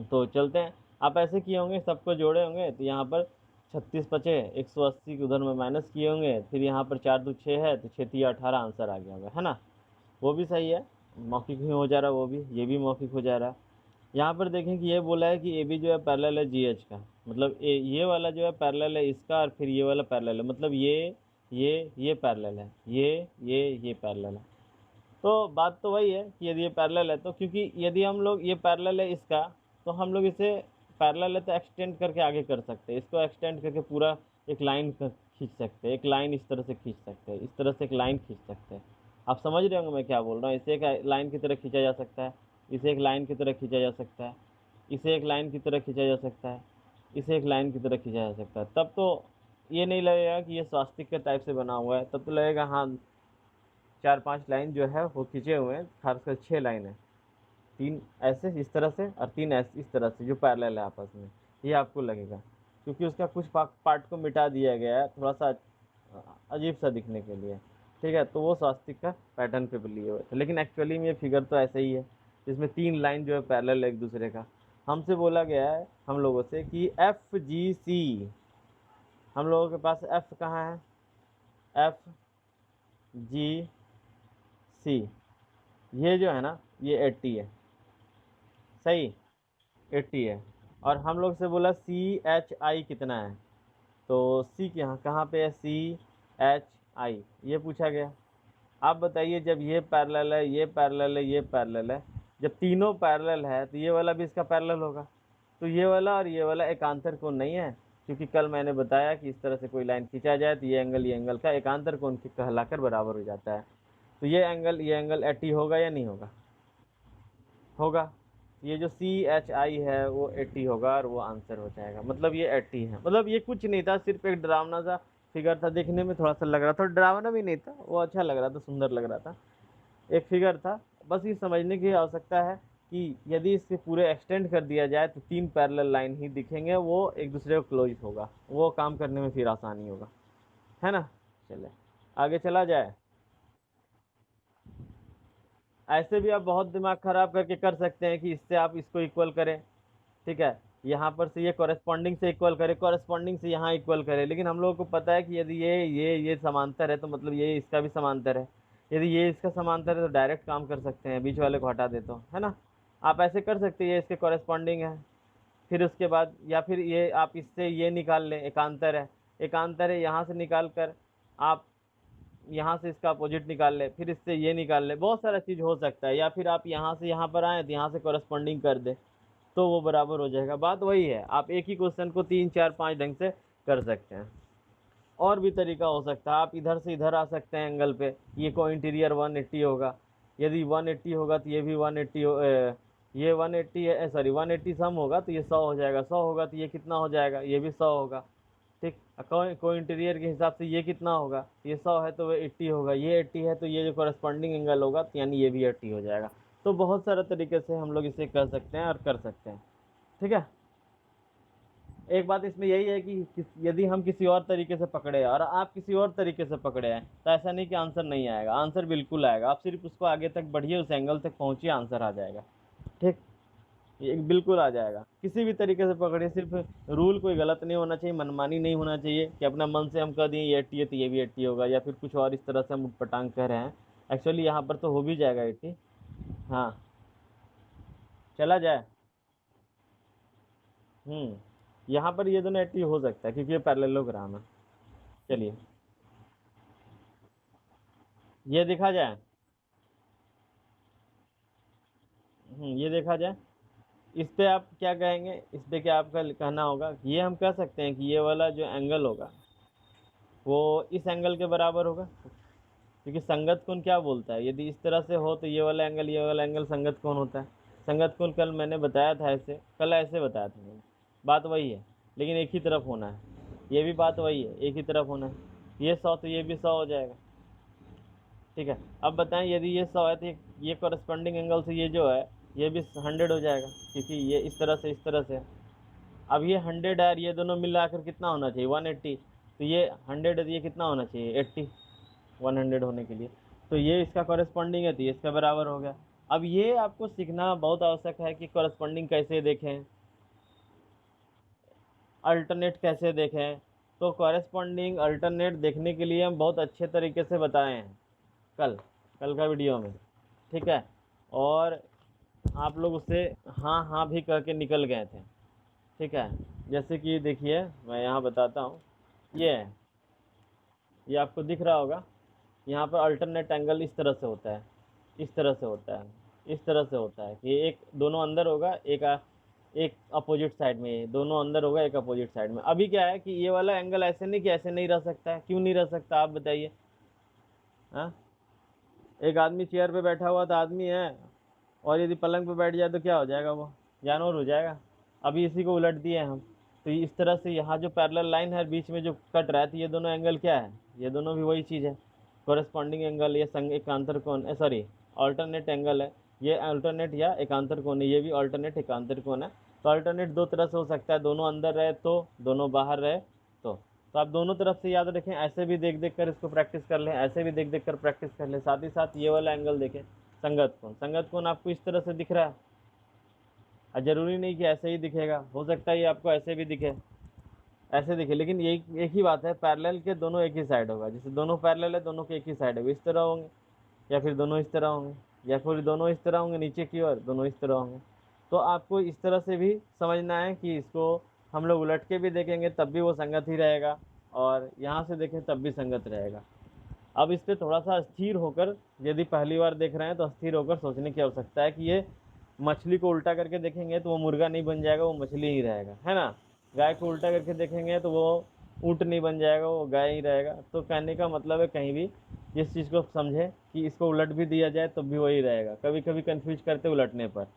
तो चलते हैं। आप ऐसे किए होंगे, सबको जोड़े होंगे, तो यहाँ पर 36 बचे, 180 उधर में माइनस किए होंगे, फिर यहाँ पर 4 2 6 है, तो 6 3 18 आंसर आ गया होगा, है ना। वो भी सही है, मौखिक ही हो जा रहा है वो भी, ये भी मौखिक हो जा रहा है। यहाँ पर देखें कि ये बोला है कि ए बी जो है पैरेलल है जी एच का, मतलब ये वाला जो है पैरेलल है इसका, और फिर ये वाला पैरेलल है, मतलब ये पैरेलल है, ये पैरेलल है। तो बात तो वही है कि यदि ये पैरेलल है तो, क्योंकि यदि हम लोग ये पैरेलल है इसका, तो हम लोग इसे पैरेलल है तो एक्सटेंड करके आगे कर सकते हैं, इसको एक्सटेंड करके पूरा एक लाइन खींच सकते हैं, एक लाइन इस तरह से खींच सकते हैं, इस तरह से एक लाइन खींच सकते हैं। आप समझ रहे होंगे मैं क्या बोल रहा हूँ। इसे एक लाइन की तरह खींचा जा सकता है, इसे एक लाइन की तरह खींचा जा सकता है, इसे एक लाइन की तरह खींचा जा सकता है, इसे एक लाइन की तरह खींचा जा सकता है। तब तो ये नहीं लगेगा कि ये स्वास्तिक के टाइप से बना हुआ है, तब तो लगेगा हाँ 4 5 लाइन जो है वो खींचे हुए हैं, खासकर 6 लाइन है, 3 ऐसे इस तरह से और 3 ऐसे इस तरह से जो पैरेलल है आपस में, ये आपको लगेगा, क्योंकि उसका कुछ पार्ट को मिटा दिया गया है थोड़ा सा अजीब सा दिखने के लिए। ठीक है, तो वो स्वास्तिक का पैटर्न पे लिए हुए थे, लेकिन एक्चुअली में ये फिगर तो ऐसे ही है, जिसमें 3 लाइन जो है पैरेलल है एक दूसरे का। हमसे बोला गया है हम लोगों से कि एफ जी सी, हम लोगों के पास एफ कहाँ है, एफ जी सी, ये जो है ना ये 80 है, सही 80 है। और हम लोग से बोला सी एच आई कितना है, तो सी के यहाँ कहाँ पे है, सी एच आई ये पूछा गया। आप बताइए, जब ये पैरेलल है, ये पैरेलल है, ये पैरेलल है, जब तीनों पैरेलल है तो ये वाला भी इसका पैरेलल होगा, तो ये वाला और ये वाला एकांतर कोण नहीं है, क्योंकि कल मैंने बताया कि इस तरह से कोई लाइन खींचा जाए तो ये एंगल का एकांतर कोण कहलाकर बराबर हो जाता है। तो ये एंगल 80 होगा या नहीं होगा, होगा। ये जो सी एच आई है वो 80 होगा और वो आंसर हो जाएगा, मतलब ये 80 है। मतलब ये कुछ नहीं था, सिर्फ एक डरावना सा फिगर था, देखने में थोड़ा सा लग रहा था, डरावना भी नहीं था, वो अच्छा लग रहा था, सुंदर लग रहा था, एक फिगर था। बस ये समझने की आवश्यकता है कि यदि इसे पूरे एक्सटेंड कर दिया जाए तो 3 पैरेलल लाइन ही दिखेंगे, वो एक दूसरे को क्लोज होगा, वो काम करने में फिर आसानी होगा, है ना। चले आगे चला जाए। ऐसे भी आप बहुत दिमाग खराब करके कर सकते हैं कि इससे आप इसको इक्वल करें, ठीक है, यहाँ पर से ये कॉरेस्पॉन्डिंग से इक्वल करे, कॉरेस्पॉन्डिंग से यहाँ इक्वल करे, लेकिन हम लोगों को पता है कि यदि ये समांतर है तो मतलब ये इसका भी समांतर है, यदि ये इसका समांतर है तो डायरेक्ट काम कर सकते हैं, बीच वाले को हटा दे तो, है ना। आप ऐसे कर सकते हैं, ये इसके कॉरेस्पॉन्डिंग है, फिर उसके बाद या फिर ये आप इससे ये निकाल लें, एकांतर है, एकांतर है यहाँ से निकाल कर आप यहाँ से इसका अपोजिट निकाल ले, फिर इससे ये निकाल ले, बहुत सारा चीज़ हो सकता है, या फिर आप यहाँ से यहाँ पर आए तो यहाँ से कॉरेस्पॉन्डिंग कर दे तो वो बराबर हो जाएगा। बात वही है, आप एक ही क्वेश्चन को 3 4 5 ढंग से कर सकते हैं। और भी तरीका हो सकता है, आप इधर से इधर आ सकते हैं एंगल पे, ये को इंटीरियर 180 होगा, यदि 180 होगा तो ये भी 180 ये 180 है, सॉरी 180 सम होगा तो ये 100 हो जाएगा, 100 होगा तो ये कितना हो जाएगा, ये भी 100 होगा, ठीक। को इंटीरियर के हिसाब से ये कितना होगा, ये 100 है तो वो 80 होगा, ये 80 है तो ये जो कॉरेस्पॉन्डिंग एंगल होगा तो यानी ये भी 80 हो जाएगा। तो बहुत सारे तरीके से हम लोग इसे कर सकते हैं और कर सकते हैं, ठीक है। एक बात इसमें यही है कि यदि हम किसी और तरीके से पकड़े और आप किसी और तरीके से पकड़े हैं तो ऐसा नहीं कि आंसर नहीं आएगा, आंसर बिल्कुल आएगा, आप सिर्फ उसको आगे तक बढ़िए, उस एंगल तक पहुँचिए, आंसर आ जाएगा, ठीक। ये बिल्कुल आ जाएगा, किसी भी तरीके से पकड़िए, सिर्फ रूल कोई गलत नहीं होना चाहिए, मनमानी नहीं होना चाहिए कि अपना मन से हम कह दिए ये 80 है तो ये भी 80 होगा, या फिर कुछ और इस तरह से हम उटपटांग कह रहे हैं। एक्चुअली यहाँ पर तो हो भी जाएगा 80। हाँ, चला जाए। यहाँ पर ये दोनों 80 हो सकता है क्योंकि ये पैरेललोग्राम है। चलिए ये देखा जाए। ये देखा जाए, इस पे आप क्या कहेंगे, इस पे क्या आपका कहना होगा, ये हम कह सकते हैं कि ये वाला जो एंगल होगा वो इस एंगल के बराबर होगा, क्योंकि संगत कोण क्या बोलता है, यदि इस तरह से हो तो ये वाला एंगल संगत कोण होता है। संगत कोण कल मैंने बताया था, ऐसे कल ऐसे बताया था मैंने, बात वही है, लेकिन एक ही तरफ होना है, ये भी बात वही है, एक ही तरफ होना है, ये 100 तो ये भी 100 हो जाएगा, ठीक है। अब बताएं, यदि ये 100 है तो ये कॉरेस्पॉन्डिंग एंगल से ये जो है ये भी 100 हो जाएगा, क्योंकि ये इस तरह से। अब ये 100 है, ये दोनों मिलाकर कितना होना चाहिए, 180, तो ये 100 है तो ये कितना होना चाहिए, 80, 100 होने के लिए। तो ये इसका कॉरेस्पॉन्डिंग है तो ये इसका बराबर हो गया। अब ये आपको सीखना बहुत आवश्यक है कि कॉरेस्पॉन्डिंग कैसे देखें, अल्टरनेट कैसे देखें। तो कॉरेस्पॉन्डिंग अल्टरनेट देखने के लिए हम बहुत अच्छे तरीके से बताए हैं कल कल का वीडियो में, ठीक है। और आप लोग उससे हाँ हाँ भी कह के निकल गए थे, ठीक है। जैसे कि देखिए मैं यहाँ बताता हूँ, ये है, ये आपको दिख रहा होगा। यहाँ पर अल्टरनेट एंगल इस तरह से होता है, इस तरह से होता है, इस तरह से होता है कि एक दोनों अंदर होगा, एक अपोजिट साइड में, ये दोनों अंदर होगा एक अपोजिट साइड में। अभी क्या है कि ये वाला एंगल ऐसे नहीं कि ऐसे नहीं रह सकता है, क्यों नहीं रह सकता आप बताइए। हाँ, एक आदमी चेयर पे बैठा हुआ था, आदमी है, और यदि पलंग पे बैठ जाए तो क्या हो जाएगा, वो जानवर हो जाएगा। अभी इसी को उलट दिए हम। तो इस तरह से यहाँ जो पैरेलल लाइन है बीच में जो कट रहा है, तो ये दोनों एंगल क्या है, ये दोनों भी वही चीज़ है, कोरेस्पॉन्डिंग एंगल। ये संग एकांतर कोण, सॉरी अल्टरनेट एंगल है। ये अल्टरनेट या एकांतर कोण है, ये भी अल्टरनेट एकांतर कोण है। तो अल्टरनेट दो तरह से हो सकता है, दोनों अंदर रहे तो, दोनों बाहर रहे तो। तो आप दोनों तरफ से याद रखें, ऐसे भी देख देख कर इसको प्रैक्टिस कर लें, ऐसे भी देख देख कर प्रैक्टिस कर लें। साथ ही साथ ये वाला एंगल देखें, संगत कोण। संगत कोण आपको इस तरह से दिख रहा है, और ज़रूरी नहीं कि ऐसे ही दिखेगा, हो सकता है ये आपको ऐसे भी दिखे, ऐसे दिखे, लेकिन ये एक ही बात है, पैरेलल के दोनों एक ही साइड होगा। जैसे दोनों पैरेलल है, दोनों के एक ही साइड होगा, इस तरह होंगे, या फिर दोनों इस तरह होंगे, या फिर दोनों इस तरह होंगे नीचे की ओर, दोनों इस तरह होंगे। तो आपको इस तरह से भी समझना है कि इसको हम लोग उलट के भी देखेंगे तब भी वो संगत ही रहेगा, और यहाँ से देखें तब भी संगत रहेगा। अब इस पे थोड़ा सा स्थिर होकर, यदि पहली बार देख रहे हैं तो स्थिर होकर सोचने की आवश्यकता है कि ये मछली को उल्टा करके देखेंगे तो वो मुर्गा नहीं बन जाएगा, वो मछली ही रहेगा, है ना। गाय को उल्टा करके देखेंगे तो वो ऊँट नहीं बन जाएगा, वो गाय ही रहेगा। तो कहने का मतलब है कहीं भी इस चीज़ को समझें कि इसको उलट भी दिया जाए तो भी वही रहेगा, कभी कभी कन्फ्यूज करते उलटने पर।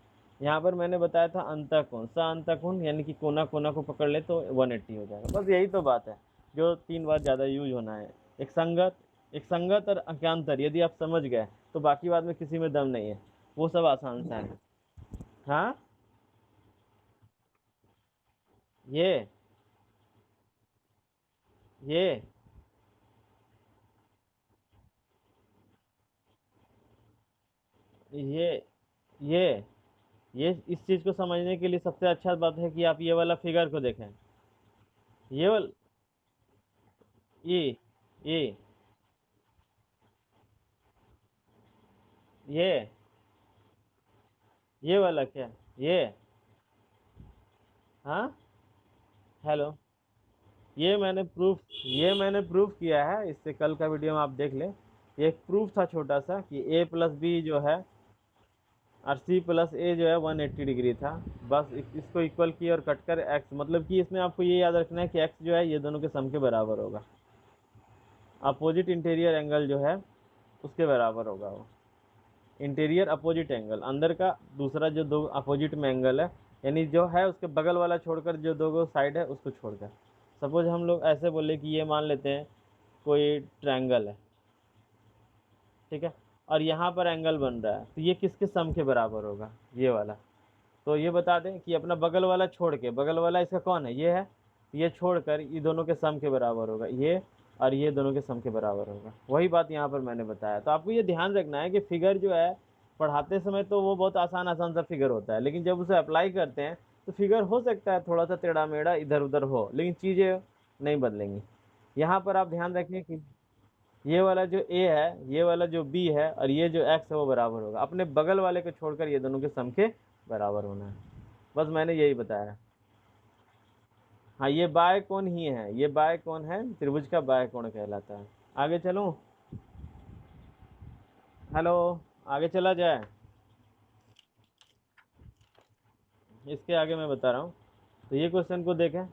यहाँ पर मैंने बताया था अंतःकोण, सा अंतःकोण यानी कि कोना कोना को पकड़ ले तो 180 हो जाएगा। बस यही तो बात है जो 3 बार ज़्यादा यूज होना है। एक संगत, एक संगत और अंशांतर यदि आप समझ गए तो बाकी बात में किसी में दम नहीं है, वो सब आसान सा है। हाँ, ये ये ये ये ये इस चीज़ को समझने के लिए सबसे अच्छा बात है कि आप ये वाला फिगर को देखें। ये वाला, ये ये ये वाला क्या, ये, हाँ, हेलो, ये मैंने प्रूफ किया है, इससे कल का वीडियो में आप देख लें। ये एक प्रूफ था छोटा सा कि a प्लस बी जो है और c प्लस ए जो है 180 डिग्री था। बस इसको इक्वल किया और कट कर x, मतलब कि इसमें आपको ये याद रखना है कि x जो है ये दोनों के सम के बराबर होगा, अपोजिट इंटीरियर एंगल जो है उसके बराबर होगा वो। इंटीरियर अपोजिट एंगल, अंदर का दूसरा जो दो अपोजिट में एंगल है, यानी जो है उसके बगल वाला छोड़कर, जो दो साइड है उसको छोड़कर। सपोज हम लोग ऐसे बोले कि ये मान लेते हैं कोई ट्रायंगल है, ठीक है, और यहाँ पर एंगल बन रहा है, तो ये किसके सम के बराबर होगा, ये वाला। तो ये बता दें कि अपना बगल वाला छोड़ के, बगल वाला इसका कौन है, ये है, तो ये छोड़कर ये दोनों के सम के बराबर होगा, ये और ये दोनों के सम के बराबर होगा। वही बात यहाँ पर मैंने बताया। तो आपको ये ध्यान रखना है कि फिगर जो है पढ़ाते समय तो वो बहुत आसान आसान सा फिगर होता है, लेकिन जब उसे अप्लाई करते हैं तो फिगर हो सकता है थोड़ा सा टेढ़ा मेढ़ा इधर उधर हो, लेकिन चीज़ें नहीं बदलेंगी। यहाँ पर आप ध्यान रखें कि ये वाला जो ए है, ये वाला जो बी है, और ये जो एक्स है वो बराबर होगा, अपने बगल वाले को छोड़कर ये दोनों के सम के बराबर होना है। बस मैंने यही बताया। हाँ, ये बाय कोण ही है, ये बाय कोण है, त्रिभुज का बाय कोण कहलाता है। आगे चलूं, हेलो, आगे चला जाए, इसके आगे मैं बता रहा हूँ। तो ये क्वेश्चन को देखें,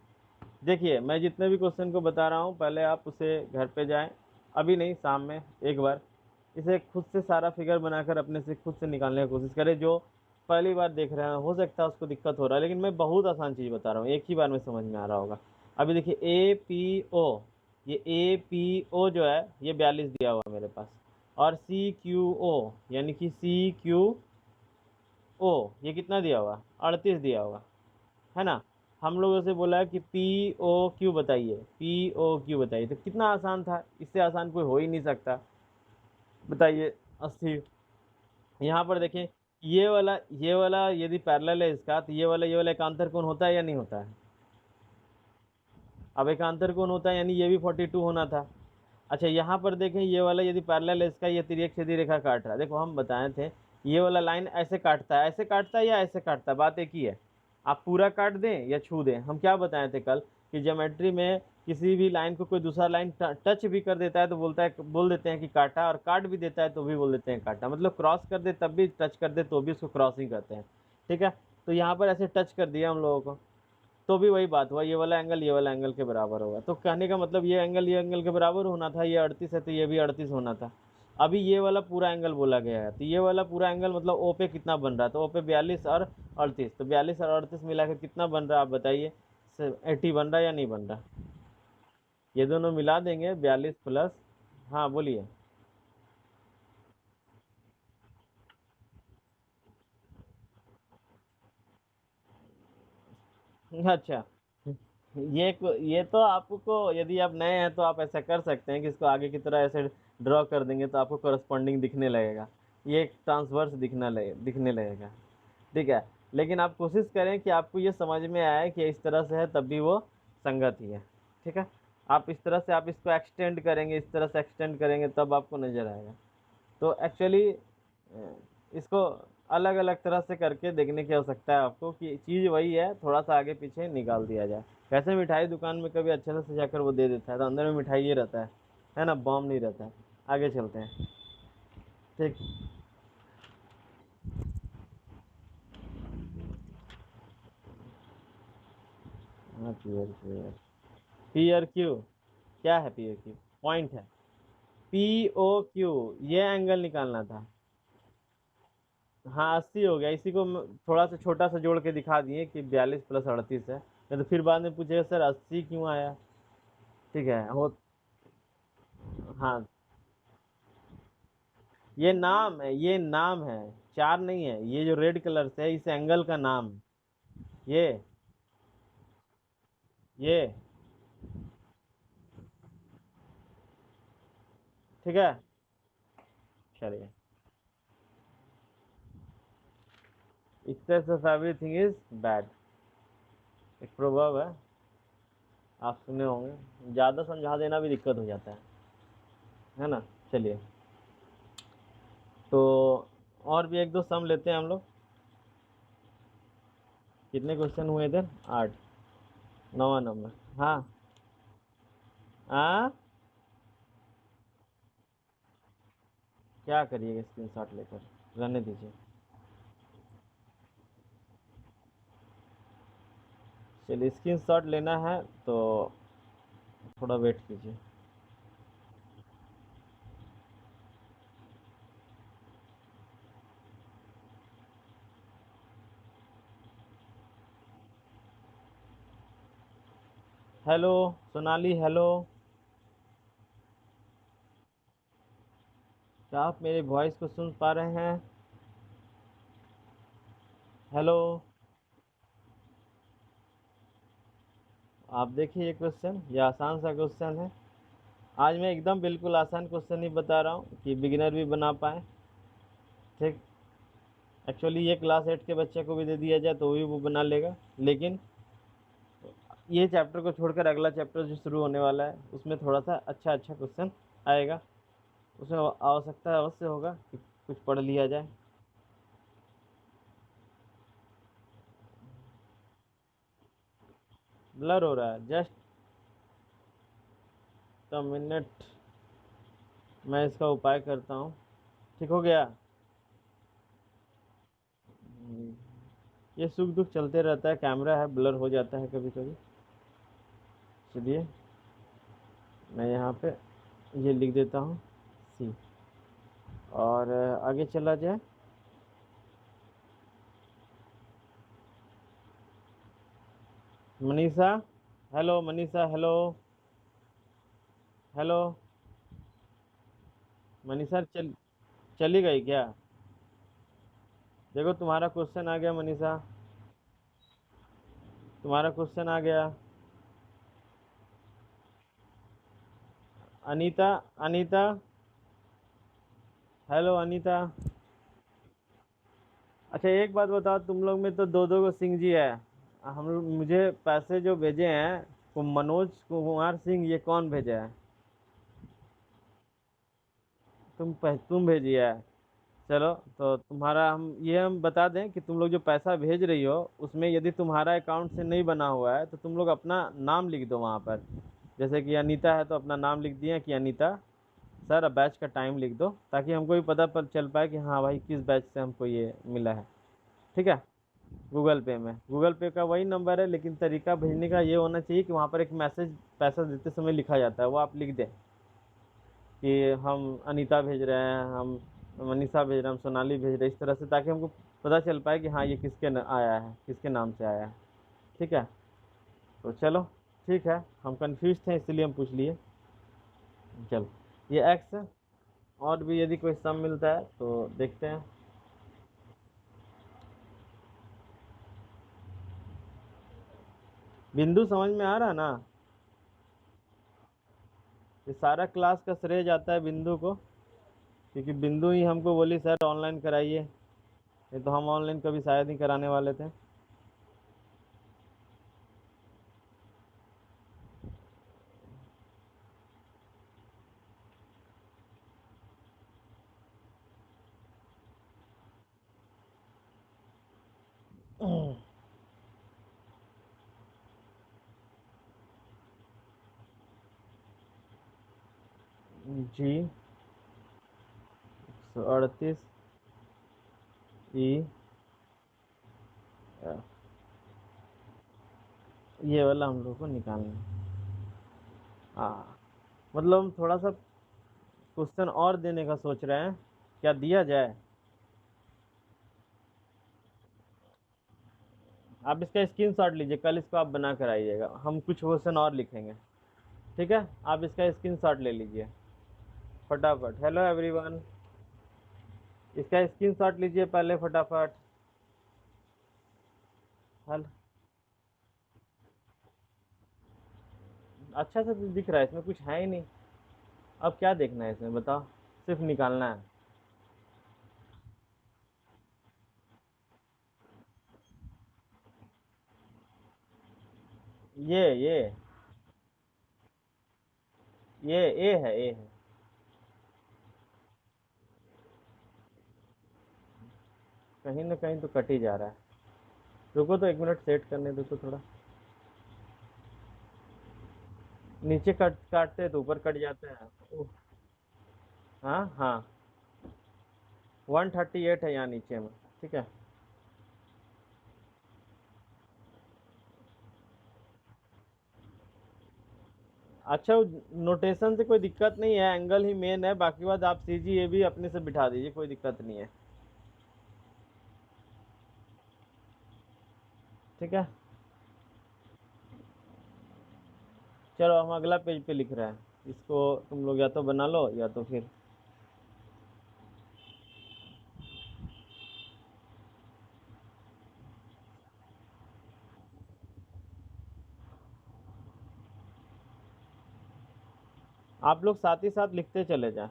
देखिए मैं जितने भी क्वेश्चन को बता रहा हूँ पहले आप उसे घर पे जाएं, अभी नहीं शाम में एक बार इसे खुद से सारा फिगर बनाकर अपने से खुद से निकालने की कोशिश करें। जो पहली बार देख रहे हैं हो सकता है उसको दिक्कत हो रहा है, लेकिन मैं बहुत आसान चीज़ बता रहा हूँ, एक ही बार में समझ में आ रहा होगा। अभी देखिए ए पी ओ, ये ए पी ओ जो है ये 42 दिया हुआ है मेरे पास, और सी क्यू ओ यानी कि सी क्यू ओ ये कितना दिया हुआ, 38 दिया हुआ, है ना। हम लोगों से बोला है कि पी ओ क्यू बताइए, पी ओ क्यू बताइए, तो कितना आसान था, इससे आसान कोई हो ही नहीं सकता। बताइए 80। यहाँ पर देखें, ये वाला यदि पैरेलल है इसका, तो ये वाला एकांतर कोण होता है या नहीं होता है? अब एकांतर कोण होता है यानी ये भी 42 होना था। अच्छा, यहाँ पर देखें, ये वाला यदि पैरेलल है इसका, ये तिर्यक सीधी रेखा काट रहा है। देखो हम बताए थे, ये वाला लाइन ऐसे काटता है या ऐसे काटता है, बात एक ही है। आप पूरा काट दें या छू दें, हम क्या बताए थे कल कि ज्योमेट्री में किसी भी लाइन को कोई दूसरा लाइन टच भी कर देता है तो बोल देते हैं कि काटा, और काट भी देता है तो भी बोल देते हैं काटा। मतलब क्रॉस कर दे तब भी, टच कर दे तो भी उसको क्रॉसिंग कहते हैं। ठीक है, तो यहाँ पर ऐसे टच कर दिया हम लोगों को, तो भी वही बात हुआ, ये वाला एंगल के बराबर होगा। तो कहने का मतलब ये एंगल के बराबर होना था, ये 38 है तो ये भी 38 होना था। अभी ये वाला पूरा एंगल बोला गया है, तो ये वाला पूरा एंगल मतलब ओ पे कितना बन रहा है, तो ओ पे 42 और 38, तो 42 और 38 मिला के कितना बन रहा है आप बताइए? 80 बन रहा है या नहीं बन रहा? ये दोनों मिला देंगे 42 प्लस, हाँ बोलिए। अच्छा, ये तो आपको, यदि आप नए हैं तो आप ऐसा कर सकते हैं कि इसको आगे की तरह ऐसे ड्रॉ कर देंगे तो आपको करस्पॉन्डिंग दिखने लगेगा, ये एक ट्रांसवर्स दिखने लगेगा। ठीक है, लेकिन आप कोशिश करें कि आपको ये समझ में आए कि इस तरह से है तब भी वो संगत ही है। ठीक है, आप इस तरह से आप इसको एक्सटेंड करेंगे, इस तरह से एक्सटेंड करेंगे तब आपको नज़र आएगा। तो एक्चुअली इसको अलग अलग तरह से करके देखने की आवश्यकता है आपको, कि चीज़ वही है, थोड़ा सा आगे पीछे निकाल दिया जाए। वैसे मिठाई दुकान में कभी अच्छे से सजा कर वो दे देता है तो अंदर में मिठाई ये रहता है ना, बॉम्ब नहीं रहता है। आगे चलते हैं। ठीक। हाँ, पी आर क्यू है। पी आर क्यू क्या है? पी आर क्यू पॉइंट है। पी ओ क्यू, ये एंगल निकालना था। हाँ, 80 हो गया, इसी को थोड़ा सा छोटा सा जोड़ के दिखा दिए कि 42 प्लस 38 है, नहीं तो फिर बाद में पूछेगा सर 80 क्यों आया। ठीक है हो। हाँ, ये नाम है, ये नाम है, चार नहीं है, ये जो रेड कलर से है इस एंगल का नाम है। ये ये ठीक है, चलिए। Excess of everything is bad, एक प्रोवर्ब है, आप सुने होंगे। ज़्यादा समझा देना भी दिक्कत हो जाता है ना। चलिए, तो और भी एक दो सम लेते हैं हम लोग। कितने क्वेश्चन हुए इधर? 8। नवा नंबर। हाँ। हाँ, क्या करिएगा स्क्रीनशॉट लेकर, रहने दीजिए। चलिए, स्क्रीनशॉट लेना है तो थोड़ा वेट कीजिए। Hello Sonali, hello. क्या आप मेरी वॉइस को सुन पा रहे हैं? हेलो। आप देखिए, ये क्वेश्चन, ये आसान सा क्वेश्चन है। आज मैं एकदम बिल्कुल आसान क्वेश्चन ही बता रहा हूँ कि बिगिनर भी बना पाए। ठीक। एक्चुअली ये क्लास 8 के बच्चे को भी दे दिया जाए तो भी वो बना लेगा, लेकिन ये चैप्टर को छोड़कर अगला चैप्टर जो शुरू होने वाला है उसमें थोड़ा सा अच्छा अच्छा क्वेश्चन आएगा, उसमें आवश्यकता अवश्य होगा कि कुछ पढ़ लिया जाए। ब्लर हो रहा है, जस्ट अ मिनट, मैं इसका उपाय करता हूँ। ठीक हो गया। ये सुख दुख चलते रहता है, कैमरा है, ब्लर हो जाता है कभी कभी। चलिए, मैं यहाँ पे ये लिख देता हूँ सी, और आगे चला जाए। Manisha, hello Manisha, hello. Hello Manisha, चली गई क्या? देखो तुम्हारा क्वेश्चन आ गया मनीषा, तुम्हारा क्वेश्चन आ गया। अनीता, अनीता, हेलो अनीता। अच्छा एक बात बताओ, तुम लोग में तो दो दो को सिंह जी है। मुझे पैसे जो भेजे हैं वो मनोज कुमार सिंह, ये कौन भेजा है? तुम भेजी है। चलो, तो तुम्हारा हम बता दें कि तुम लोग जो पैसा भेज रही हो उसमें यदि तुम्हारा अकाउंट से नहीं बना हुआ है तो तुम लोग अपना नाम लिख दो वहाँ पर। जैसे कि अनीता है तो अपना नाम लिख दिए कि अनीता सर, अब बैच का टाइम लिख दो ताकि हमको भी पता पर चल पाए कि हाँ भाई किस बैच से हमको ये मिला है। ठीक है। गूगल पे का वही नंबर है, लेकिन तरीका भेजने का ये होना चाहिए कि वहाँ पर एक मैसेज पैसा देते समय लिखा जाता है, वो आप लिख दें कि हम अनीता भेज रहे हैं, हम मनीषा भेज रहे हैं, हम सोनाली भेज रहे हैं, इस तरह से, ताकि हमको पता चल पाए कि हाँ ये आया है, किसके नाम से आया है। ठीक है। तो चलो, ठीक है, हम कंफ्यूज थे इसलिए हम पूछ लिए। चलो, ये एक्स है। और भी यदि कोई सम मिलता है तो देखते हैं। बिंदु समझ में आ रहा है ना? ये सारा क्लास का श्रेय जाता है बिंदु को, क्योंकि बिंदु ही हमको बोली सर ऑनलाइन कराइए, नहीं तो हम ऑनलाइन कभी शायद ही कराने वाले थे। जी, 138 ई, ये वाला हम लोग को निकालना है। हाँ, मतलब हम थोड़ा सा क्वेश्चन और देने का सोच रहे हैं, क्या दिया जाए? आप इसका स्क्रीनशॉट लीजिए, कल इसको आप बना कर आइएगा, हम कुछ क्वेश्चन और लिखेंगे। ठीक है, आप इसका स्क्रीनशॉट ले लीजिए फटाफट। हेलो एवरीवन, इसका स्क्रीनशॉट लीजिए पहले फटाफट। हल अच्छा से दिख रहा है, इसमें कुछ है ही नहीं। अब क्या देखना है इसमें बताओ? सिर्फ निकालना है। ये ये ए है। कहीं ना कहीं तो कट ही जा रहा है। रुको तो 1 मिनट सेट करने दो तो थोड़ा। नीचे काटते हैं तो ऊपर कट जाते हैं। ओह, हाँ हाँ, 138 है यहाँ नीचे में। ठीक है। अच्छा, नोटेशन से कोई दिक्कत नहीं है, एंगल ही मेन है, बाकी बात आप सी जी ए भी अपने से बिठा दीजिए, कोई दिक्कत नहीं है। ठीक है। चलो, हम अगला पेज पे लिख रहे हैं। इसको तुम लोग या तो बना लो या तो फिर आप लोग साथ ही साथ लिखते चले जाएं।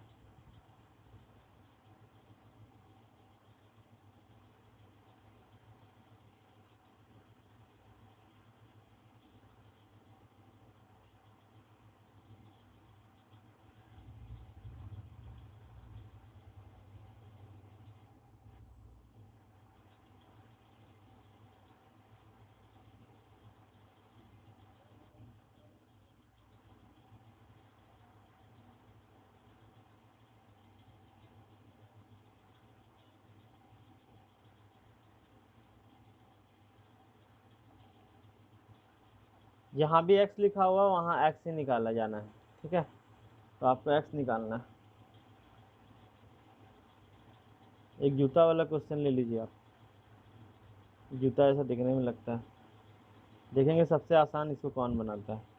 जहाँ भी एक्स लिखा हुआ वहाँ एक्स ही निकाला जाना है। ठीक है, तो आपको एक्स निकालना है। एक जूता वाला क्वेश्चन ले लीजिए आप। जूता ऐसा दिखने में लगता है। देखेंगे सबसे आसान इसको कौन बनाता है।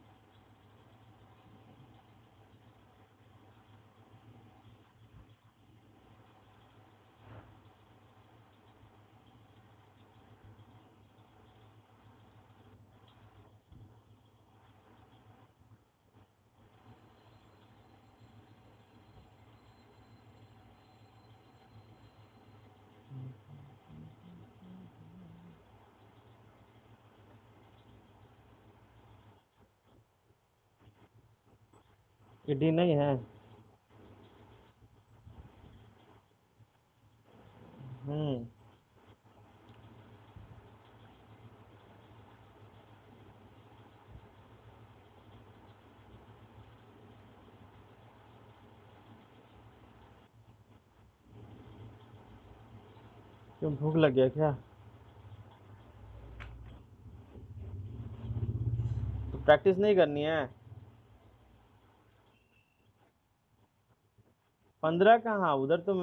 ये डी नहीं है। हम्म। क्यों, भूख लग गया क्या? तो प्रैक्टिस नहीं करनी है? 15 कहाँ, उधर तो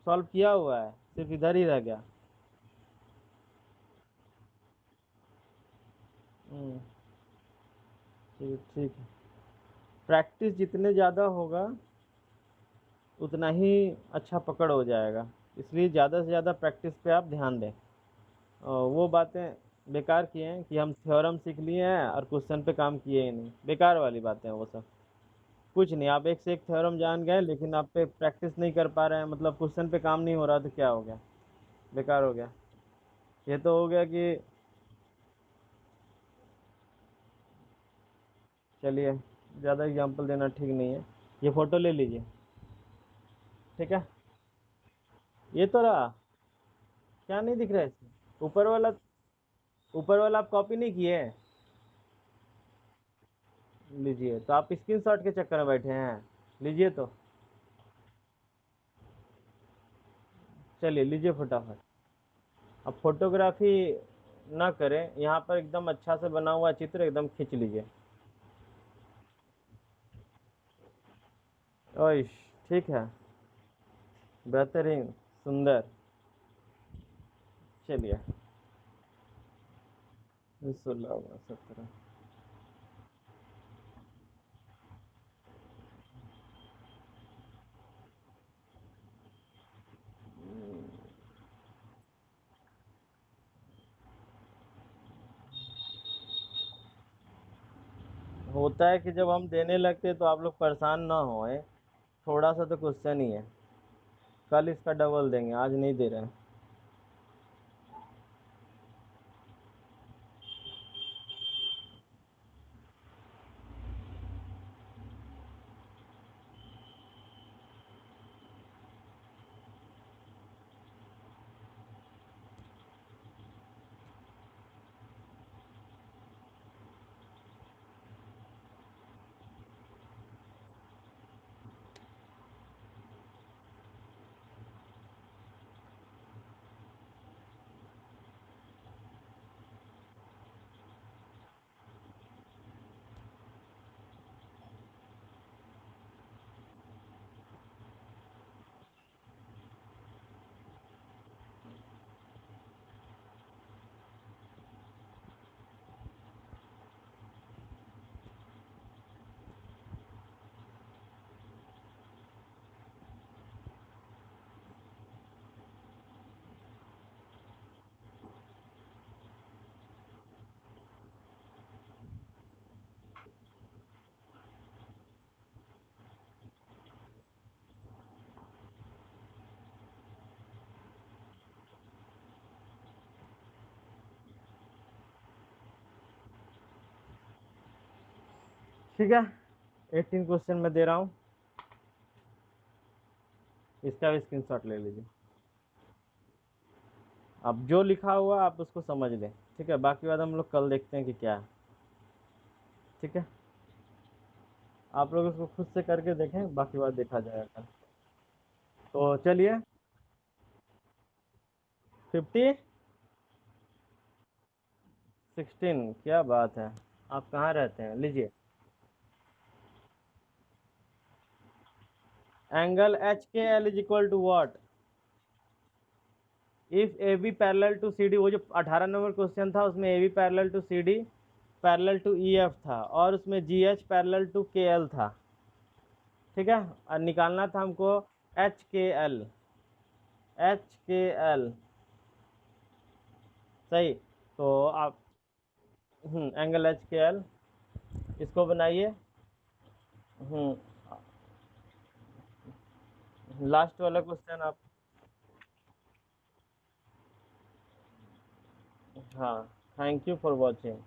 सॉल्व किया हुआ है, सिर्फ इधर ही रह गया। हम्म। ठीक ठीक है। प्रैक्टिस जितने ज़्यादा होगा उतना ही अच्छा पकड़ हो जाएगा। इसलिए ज़्यादा से ज़्यादा प्रैक्टिस पे आप ध्यान दें। और वो बातें बेकार किए हैं कि हम थ्योरम सीख लिए हैं और क्वेश्चन पे काम किए ही नहीं, बेकार वाली बातें हैं वो सब। कुछ नहीं, आप एक से एक थ्योरम जान गए लेकिन आप पे प्रैक्टिस नहीं कर पा रहे हैं, मतलब क्वेश्चन पे काम नहीं हो रहा, तो क्या हो गया? बेकार हो गया। ये तो हो गया कि चलिए, ज़्यादा एग्जांपल देना ठीक नहीं है। ये फ़ोटो ले लीजिए। ठीक है। ये तो रहा। क्या नहीं दिख रहा है इसमें? ऊपर वाला, ऊपर वाला आप कॉपी नहीं किए? लीजिए, तो आप स्क्रीनशॉट के चक्कर में बैठे हैं। लीजिए तो। चलिए लीजिए फटाफट। अब फोटोग्राफी ना करें, यहाँ पर एकदम अच्छा से बना हुआ चित्र एकदम खींच लीजिए। ओइश। ठीक है। बेहतरीन। सुंदर। चलिए। 16 17। होता है कि जब हम देने लगते हैं तो आप लोग परेशान ना होए। थोड़ा सा तो क्वेश्चन ही है। कल इसका डबल देंगे, आज नहीं दे रहे हैं। ठीक है। 18 क्वेश्चन मैं दे रहा हूँ। इसका भी स्क्रीनशॉट ले लीजिए। अब जो लिखा हुआ आप उसको समझ लें। ठीक है, बाकी बात हम लोग कल देखते हैं कि क्या है। ठीक है। आप लोग इसको खुद से करके देखें, बाकी बात देखा जाएगा कल। तो चलिए। 50 16, क्या बात है। आप कहाँ रहते हैं? लीजिए। Angle H K L is equal to what? If A B parallel to C D, वो जो 18 नंबर क्वेश्चन था उसमें A B parallel to C D parallel to E F था, और उसमें G H parallel to K L था। ठीक है। और निकालना था हमको H K L. H K L. सही। तो आप एंगल एच के एल, इसको बनाइए। हम्म। लास्ट वाला क्वेश्चन आप। हाँ। Thank you for watching.